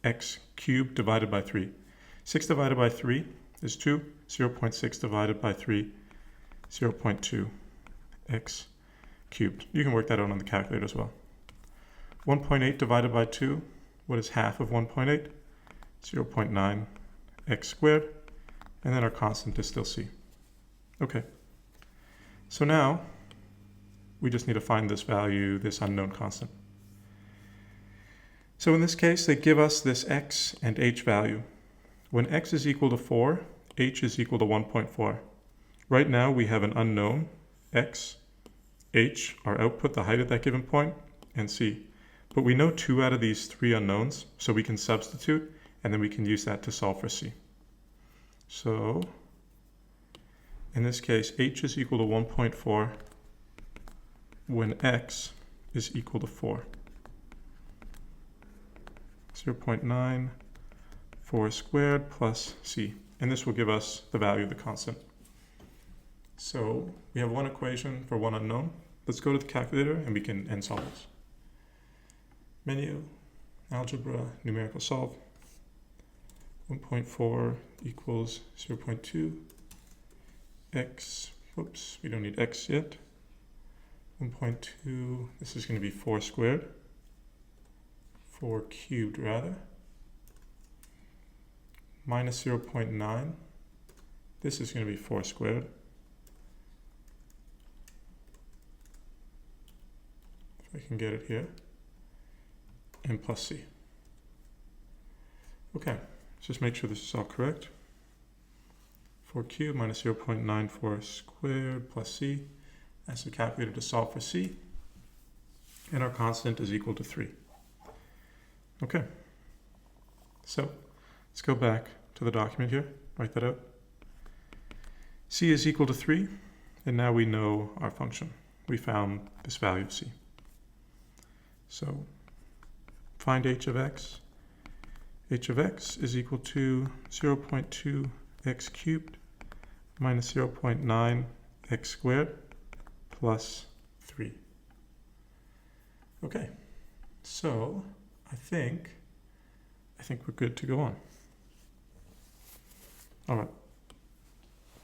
x cubed divided by 3. 6 divided by 3 is 2. 0.6 divided by 3, 0.2 x cubed. You can work that out on the calculator as well. 1.8 divided by 2, what is half of 1.8? 0.9 x squared, and then our constant is still c. Okay, so now we just need to find this value, this unknown constant. So in this case, they give us this x and h value. When x is equal to 4, h is equal to 1.4. Right now we have an unknown, x, h, our output, the height at that given point, and c. But we know 2 out of these 3 unknowns, so we can substitute, and then we can use that to solve for c. So in this case, h is equal to 1.4 when x is equal to 4. 0.9, 4 squared plus c. And this will give us the value of the constant. So we have one equation for one unknown. Let's go to the calculator and we can end solve this. Menu, algebra, numerical solve. 1.4 equals 0.2 x, whoops, we don't need x yet. 1.2, this is going to be 4 squared. 4 cubed rather. Minus 0.9, this is going to be 4 squared. If I can get it here. And plus c. Okay, let's just make sure this is all correct. 4 cubed minus 0.94 squared plus c. That's the calculator to solve for c. And our constant is equal to 3. Okay, so let's go back to the document here, write that out. C is equal to 3, and now we know our function. We found this value of c. So find h of x. H of x is equal to 0.2 x cubed minus 0.9 x squared plus 3. Okay, so I think we're good to go on. All right,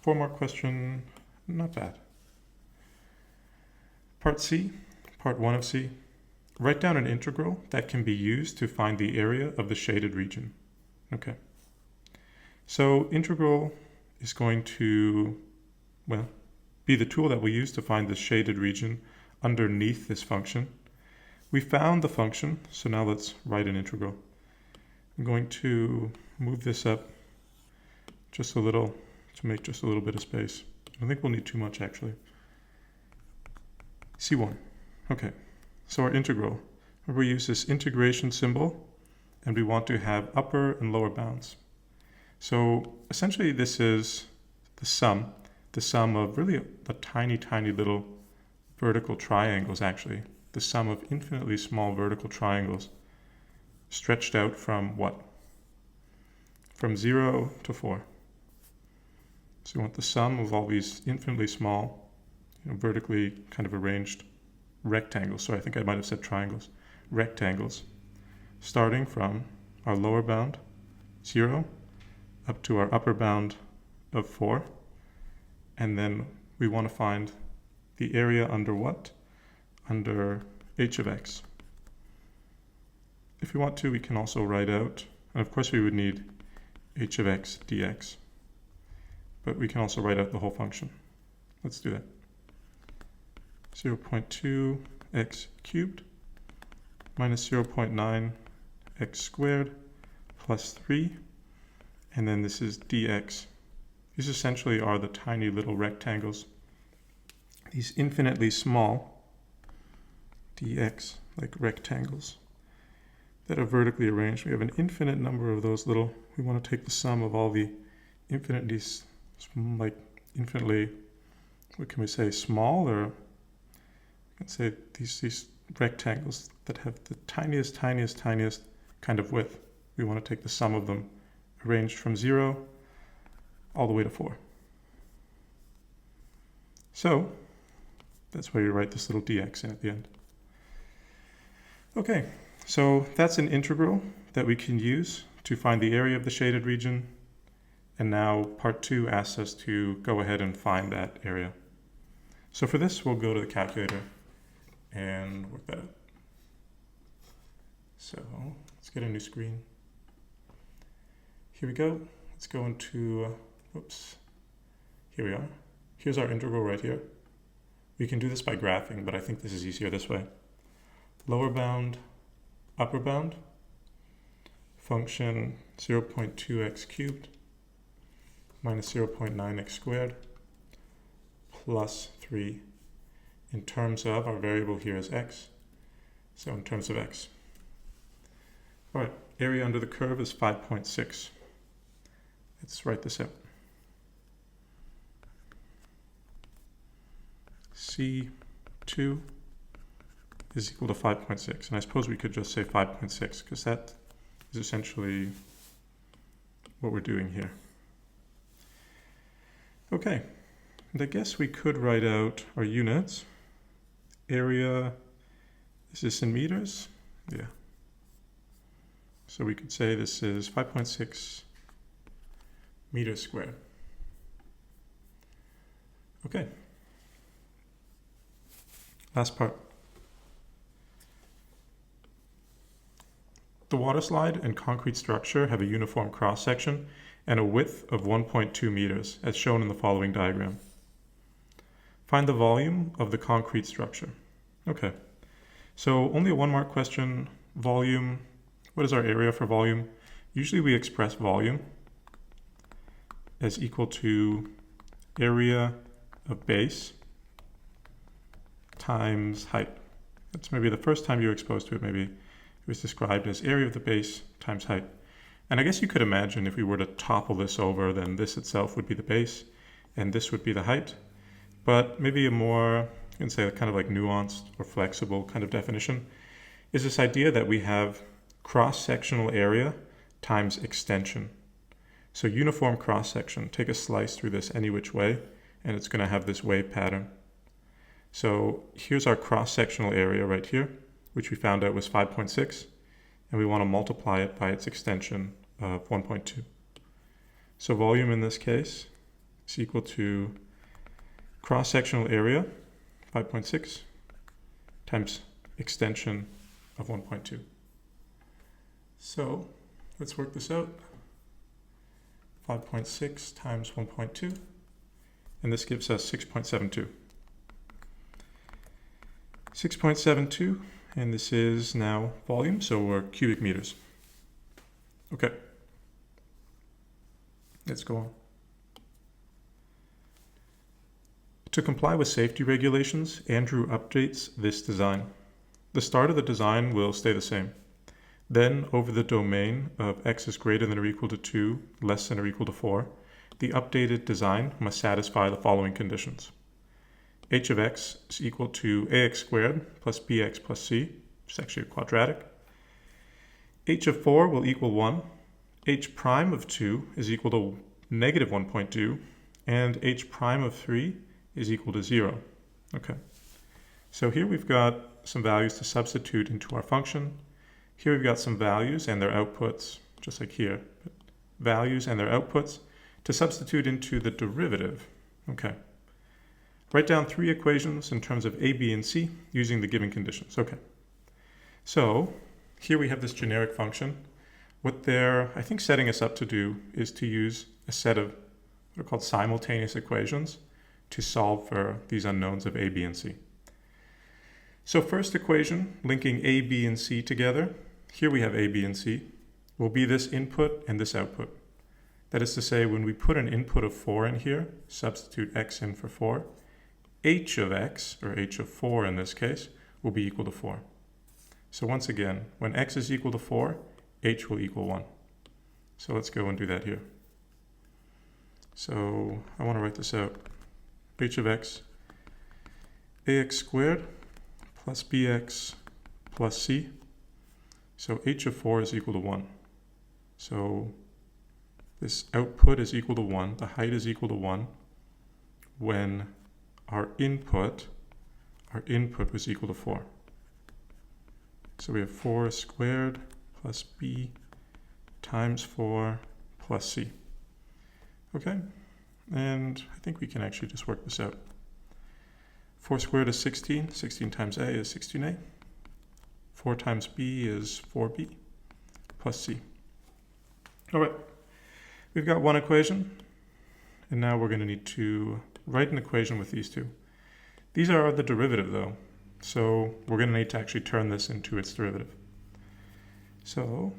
4 more question, not bad. Part C, part 1 of C. Write down an integral that can be used to find the area of the shaded region. Okay. So integral is going to, well, be the tool that we use to find the shaded region underneath this function. We found the function, so now let's write an integral. I'm going to move this up just a little to make just a little bit of space. I don't think we'll need too much actually. C1. Okay. So our integral, we use this integration symbol, and we want to have upper and lower bounds. So essentially this is the sum of really the tiny, tiny little vertical triangles actually. The sum of infinitely small vertical triangles stretched out from what? From 0 to 4. So you want the sum of all these infinitely small, vertically kind of arranged rectangles, so I think I might have said triangles, rectangles, starting from our lower bound, 0, up to our upper bound of 4, and then we want to find the area under what? Under h of x. if we want to, we can also write out, and of course we would need h of x dx, but we can also write out the whole function. Let's do that. 0.2 x cubed minus 0.9 x squared plus 3, and then this is dx. These essentially are the tiny little rectangles, these infinitely small dx, like rectangles, that are vertically arranged. We have an infinite number of those little, we want to take the sum of all the infinitely, like infinitely, what can we say, small, or we can say these rectangles that have the tiniest kind of width. We want to take the sum of them arranged from 0 all the way to 4. So that's why you write this little dx in at the end. Okay, so that's an integral that we can use to find the area of the shaded region. And now part 2 asks us to go ahead and find that area. So for this, we'll go to the calculator and work that out. So let's get a new screen. Here we go. Let's go into, here we are. Here's our integral right here. We can do this by graphing, but I think this is easier this way. Lower bound, upper bound, function 0.2x cubed minus 0.9x squared plus 3 in terms of, our variable here is x, so in terms of x. All right, area under the curve is 5.6. Let's write this out. C2 is equal to 5.6, and I suppose we could just say 5.6 because that is essentially what we're doing here. Okay, and I guess we could write out our units. Area, is this in meters? Yeah. So we could say this is 5.6 meters squared. Okay. Last part. The water slide and concrete structure have a uniform cross-section and a width of 1.2 meters, as shown in the following diagram. Find the volume of the concrete structure. Okay, so only a 1-mark question. Volume, what is our area for volume? Usually we express volume as equal to area of base times height. That's maybe the first time you're exposed to it. Maybe it was described as area of the base times height. And I guess you could imagine if we were to topple this over, then this itself would be the base and this would be the height. But maybe a more, you can say, kind of like nuanced or flexible kind of definition is this idea that we have cross-sectional area times extension. So uniform cross-section, take a slice through this any which way, and it's going to have this wave pattern. So here's our cross-sectional area right here, which we found out was 5.6, and we want to multiply it by its extension of 1.2. So volume in this case is equal to cross-sectional area, 5.6, times extension of 1.2. So let's work this out. 5.6 times 1.2, and this gives us 6.72. 6.72, and this is now volume, so we're cubic meters. Okay, let's go on. To comply with safety regulations, Andrew updates this design. The start of the design will stay the same. Then, over the domain of x is greater than or equal to 2, less than or equal to 4, the updated design must satisfy the following conditions. H of x is equal to ax squared plus bx plus c, which is actually a quadratic. H of 4 will equal 1. H prime of 2 is equal to negative 1.2, and h prime of 3 is equal to 0. Okay, so here we've got some values to substitute into our function. Here we've got some values and their outputs, just like here. Values and their outputs to substitute into the derivative. Okay. Write down 3 equations in terms of a, b, and c using the given conditions. Okay. So here we have this generic function. What they're, I think, setting us up to do is to use a set of what are called simultaneous equations to solve for these unknowns of a, b, and c. So first equation, linking a, b, and c together. Here we have a, b, and c. Will be this input and this output. That is to say, when we put an input of 4 in here, substitute x in for 4, h of x, or h of 4 in this case, will be equal to 4. So once again, when x is equal to 4, h will equal 1. So let's go and do that here. So I want to write this out. H of x, ax squared plus bx plus c. So h of 4 is equal to 1. So this output is equal to 1. The height is equal to 1 when our input was equal to 4. So we have 4 squared plus b times 4 plus c. Okay, and I think we can actually just work this out. 4 squared is 16. 16 times a is 16a. 4 times b is 4b plus c. All right, we've got one equation, and now we're going to need to write an equation with these two. These are the derivative, though, so we're going to need to actually turn this into its derivative. So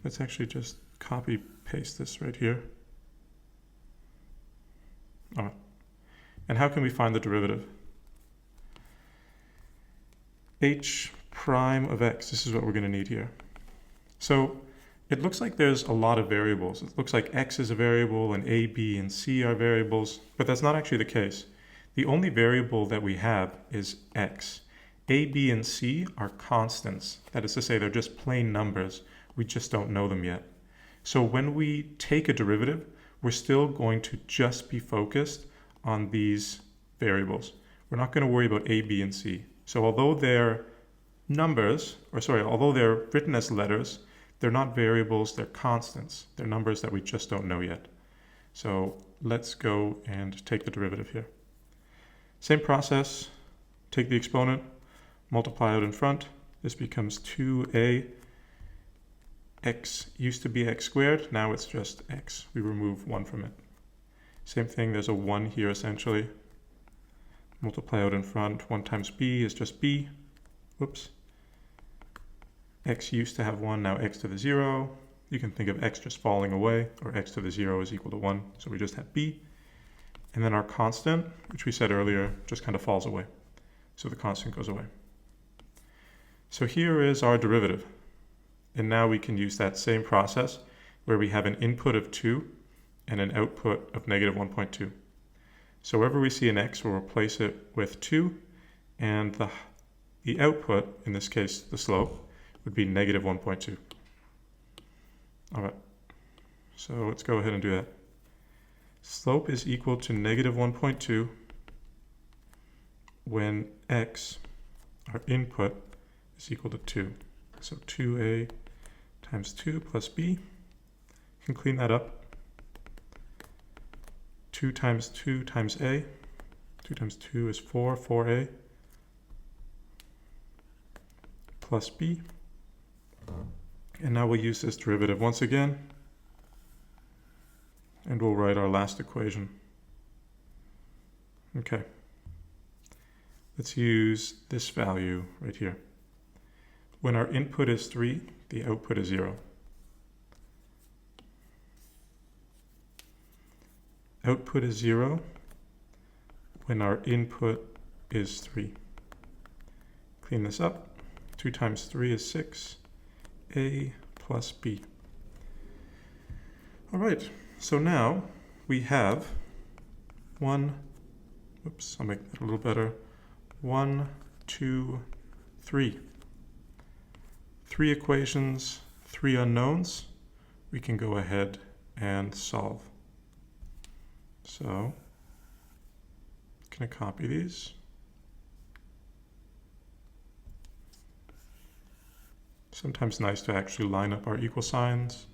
let's actually just copy paste this right here. All right. And how can we find the derivative? H prime of x, this is what we're going to need here. So it looks like there's a lot of variables. It looks like x is a variable and a, b, and c are variables, but that's not actually the case. The only variable that we have is x. A, b, and c are constants. That is to say, they're just plain numbers. We just don't know them yet. So when we take a derivative, we're still going to just be focused on these variables. We're not going to worry about a, b, and c. So although they're although they're written as letters, they're not variables, they're constants. They're numbers that we just don't know yet. So let's go and take the derivative here. Same process, take the exponent, multiply out in front. This becomes 2a. X used to be x squared, now it's just x. We remove 1 from it. Same thing, there's a 1 here essentially. Multiply out in front, 1 times b is just b. Whoops. X used to have 1, now x to the 0. You can think of x just falling away, or x to the 0 is equal to 1, so we just have b. And then our constant, which we said earlier, just kind of falls away. So the constant goes away. So here is our derivative. And now we can use that same process where we have an input of 2 and an output of negative 1.2. So wherever we see an x, we'll replace it with 2, and the output, in this case the slope, would be negative 1.2. All right, so let's go ahead and do that. Slope is equal to negative 1.2 when x, our input, is equal to 2. So 2a times 2 plus b. You can clean that up. 2 times 2 times a. 2 times 2 is 4, 4a plus b. And now we'll use this derivative once again, and we'll write our last equation. Okay. Let's use this value right here. When our input is 3, the output is 0. Output is 0 when our input is 3. Clean this up. 2 times 3 is 6. A plus b. All right, so now we have I'll make that a little better. 1, 2, 3. 3 equations, 3 unknowns. We can go ahead and solve. So, can I copy these? Sometimes nice to actually line up our equal signs.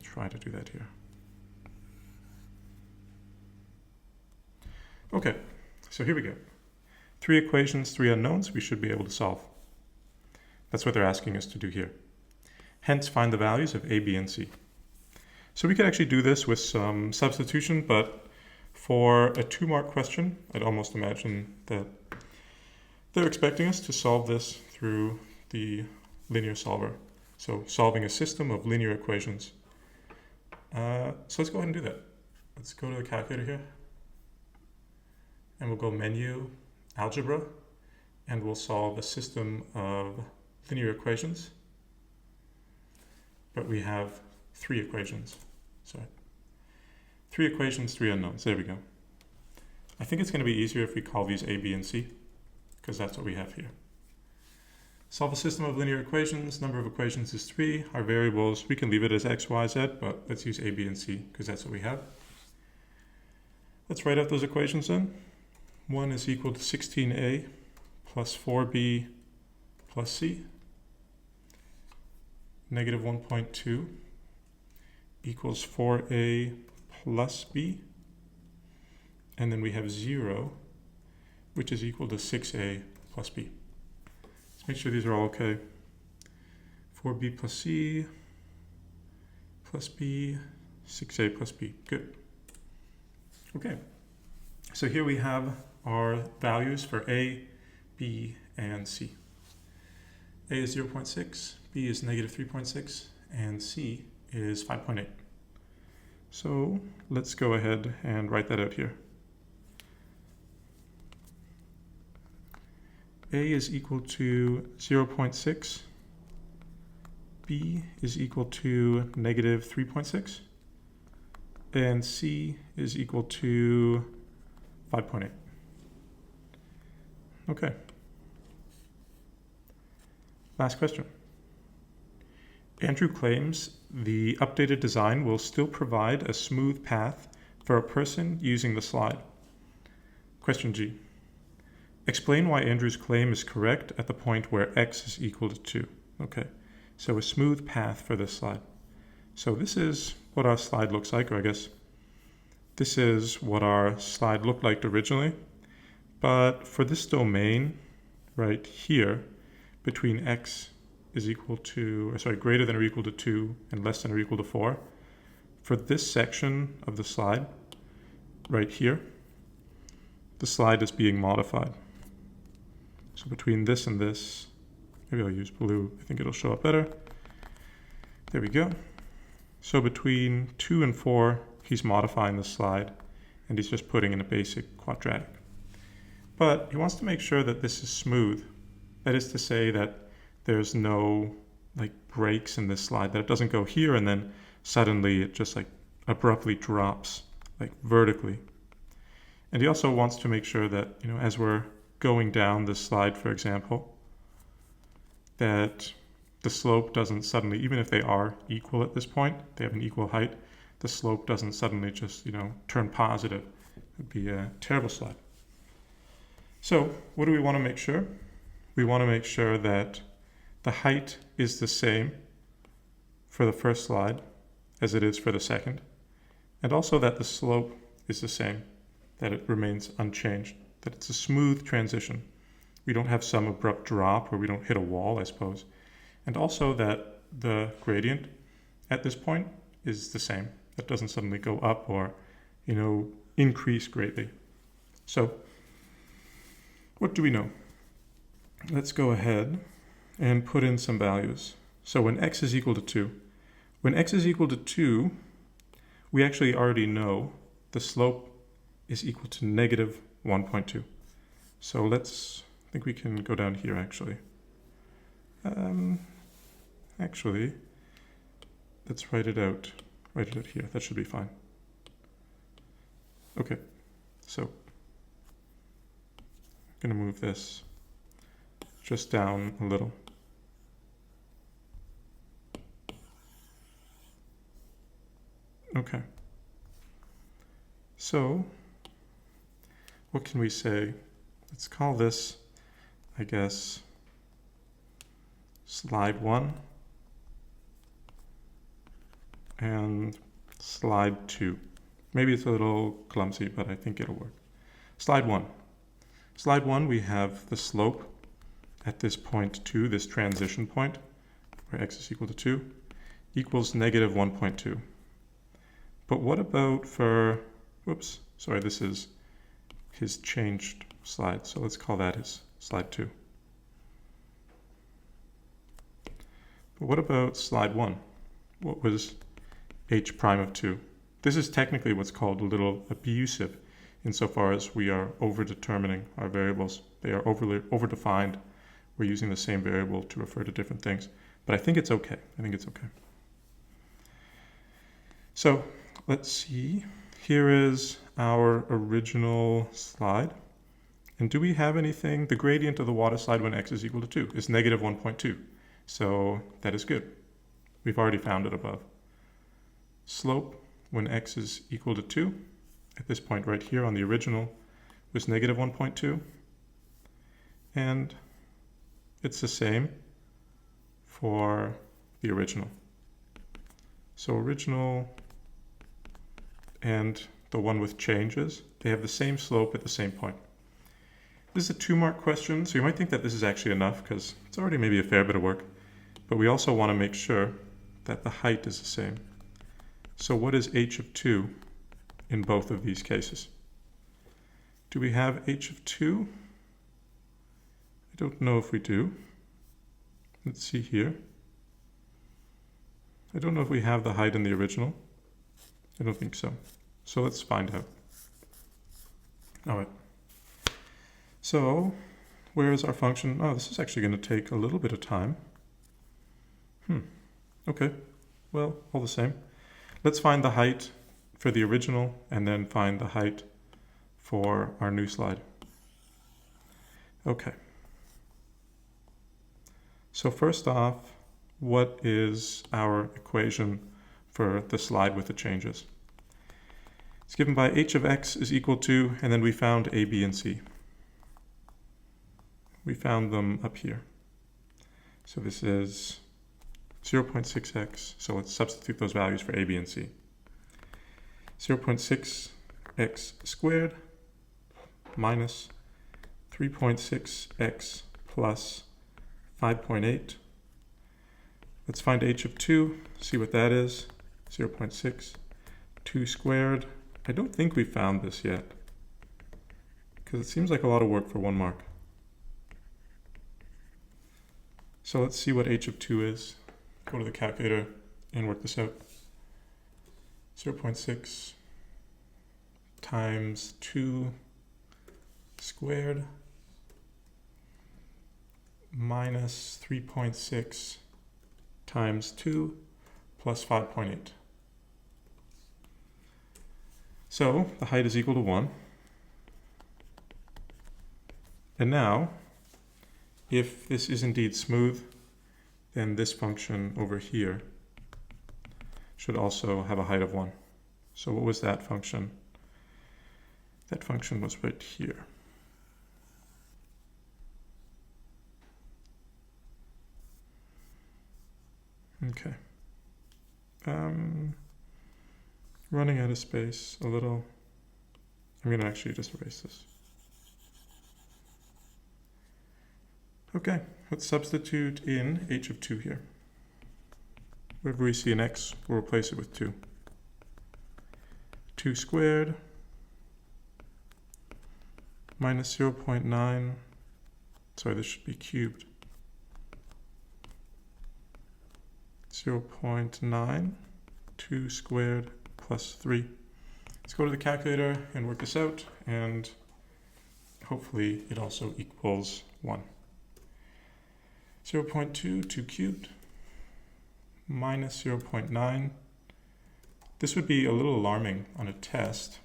Try to do that here. Okay, so here we go. 3 equations, 3 unknowns we should be able to solve. That's what they're asking us to do here. Hence, find the values of a, b, and c. So we could actually do this with some substitution, but for a 2-mark question, I'd almost imagine that they're expecting us to solve this through the linear solver. So solving a system of linear equations. So let's go ahead and do that. Let's go to the calculator here. And we'll go Menu, Algebra, and we'll solve a system of linear equations. But we have 3 equations. Sorry. 3 equations, 3 unknowns. There we go. I think it's going to be easier if we call these A, B, and C, because that's what we have here. Solve a system of linear equations. Number of equations is 3. Our variables, we can leave it as x, y, z, but let's use A, B, and C, because that's what we have. Let's write out those equations then. 1 is equal to 16a plus 4b plus c. Negative 1.2 equals 4a plus b. And then we have 0, which is equal to 6a plus b. Let's make sure these are all okay. 4b plus c plus b, 6a plus b. Good. Okay. So here we have our values for a, b, and c. A is 0.6, b is negative 3.6, and c is 5.8. So let's go ahead and write that out here. A is equal to 0.6, b is equal to negative 3.6, and c is equal to 5.8. Okay. Last question. Andrew claims the updated design will still provide a smooth path for a person using the slide. Question G. Explain why Andrew's claim is correct at the point where x is equal to 2. Okay, so a smooth path for this slide. So this is what our slide looks like, or I guess this is what our slide looked like originally. But for this domain right here, between x is equal to, or sorry, greater than or equal to 2 and less than or equal to 4, for this section of the slide right here, the slide is being modified. So between this and this, maybe I'll use blue, I think it'll show up better. There we go. So between 2 and 4, he's modifying the slide, and he's just putting in a basic quadratic. But he wants to make sure that this is smooth. That is to say that there's no like breaks in this slide, that it doesn't go here and then suddenly it just like abruptly drops like vertically. And he also wants to make sure that, you know, as we're going down this slide, for example, that the slope doesn't suddenly, even if they are equal at this point, they have an equal height, the slope doesn't suddenly just, you know, turn positive. It would be a terrible slide. So what do we want to make sure? We want to make sure that the height is the same for the first slide as it is for the second, and also that the slope is the same, that it remains unchanged, that it's a smooth transition. We don't have some abrupt drop or we don't hit a wall, I suppose. And also that the gradient at this point is the same. That doesn't suddenly go up or, you know, increase greatly. So what do we know? Let's go ahead and put in some values. So when x is equal to 2, when x is equal to 2, we actually already know the slope is equal to negative 1.2. So let's, I think we can go down here actually. Actually, let's write it out here. That should be fine. Okay, so I'm gonna move this just down a little. Okay. So, what can we say? Let's call this, I guess, slide 1 and slide 2. Maybe it's a little clumsy, but I think it'll work. Slide 1. Slide 1, we have the slope at this point 2, this transition point, where x is equal to 2, equals negative 1.2. But what about for, whoops, sorry, this is his changed slide, so let's call that his slide 2. But what about slide 1? What was h prime of 2? This is technically what's called a little abusive insofar as we are over-determining our variables. They are over-defined. We're using the same variable to refer to different things. But I think it's okay. I think it's okay. So let's see. Here is our original slide. And do we have anything? The gradient of the water slide when x is equal to 2 is negative 1.2. So that is good. We've already found it above. Slope when x is equal to 2, at this point right here on the original, was negative 1.2. And it's the same for the original. So original and the one with changes, they have the same slope at the same point. This is a 2-mark question, so you might think that this is actually enough because it's already maybe a fair bit of work. But we also want to make sure that the height is the same. So what is h of 2 in both of these cases? Do we have h of 2? I don't know if we do. Let's see here. I don't know if we have the height in the original. I don't think so. So let's find out. All right. So where is our function? Oh, this is actually going to take a little bit of time. Okay. Well, all the same. Let's find the height for the original and then find the height for our new slide. Okay. So first off, what is our equation for the slide with the changes? It's given by h of x is equal to, and then we found a, b, and c. We found them up here. So this is 0.6x, so let's substitute those values for a, b, and c. 0.6x squared minus 3.6x plus 5.8. Let's find h of 2, see what that is. 0.6, 2 squared. I don't think we found this yet, because it seems like a lot of work for 1 mark. So let's see what h of 2 is. Go to the calculator and work this out. 0.6 times 2 squared minus 3.6 times 2 plus 5.8. So the height is equal to 1. And now, if this is indeed smooth, then this function over here should also have a height of 1. So what was that function? That function was right here. Okay. Running out of space a little. I'm going to actually just erase this. Okay, let's substitute in h of 2 here. Wherever we see an x, we'll replace it with 2. 2 squared minus 0.9. Sorry, this should be cubed. 0.9, 2 squared plus 3. Let's go to the calculator and work this out, and hopefully it also equals 1. 0.2, 2 cubed, minus 0.9. This would be a little alarming on a test,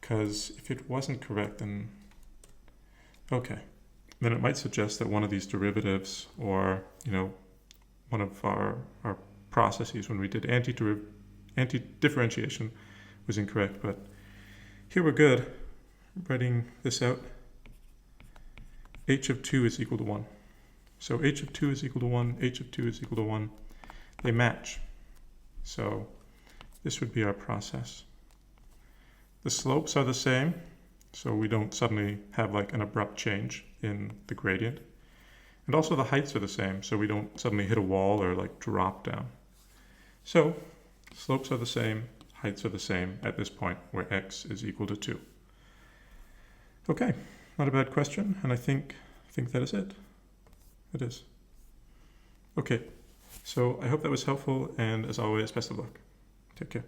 because if it wasn't correct, then okay. Then it might suggest that one of these derivatives, or one of our processes when we did anti-differentiation was incorrect. But here we're good. Writing this out, h of 2 is equal to 1. So h of 2 is equal to 1, h of 2 is equal to 1. They match. So this would be our process. The slopes are the same, so we don't suddenly have like an abrupt change in the gradient. And also the heights are the same, so we don't suddenly hit a wall or like drop down. So slopes are the same, heights are the same at this point where x is equal to 2. Okay, not a bad question, and I think that is it. It is. Okay, so I hope that was helpful, and as always, best of luck. Take care.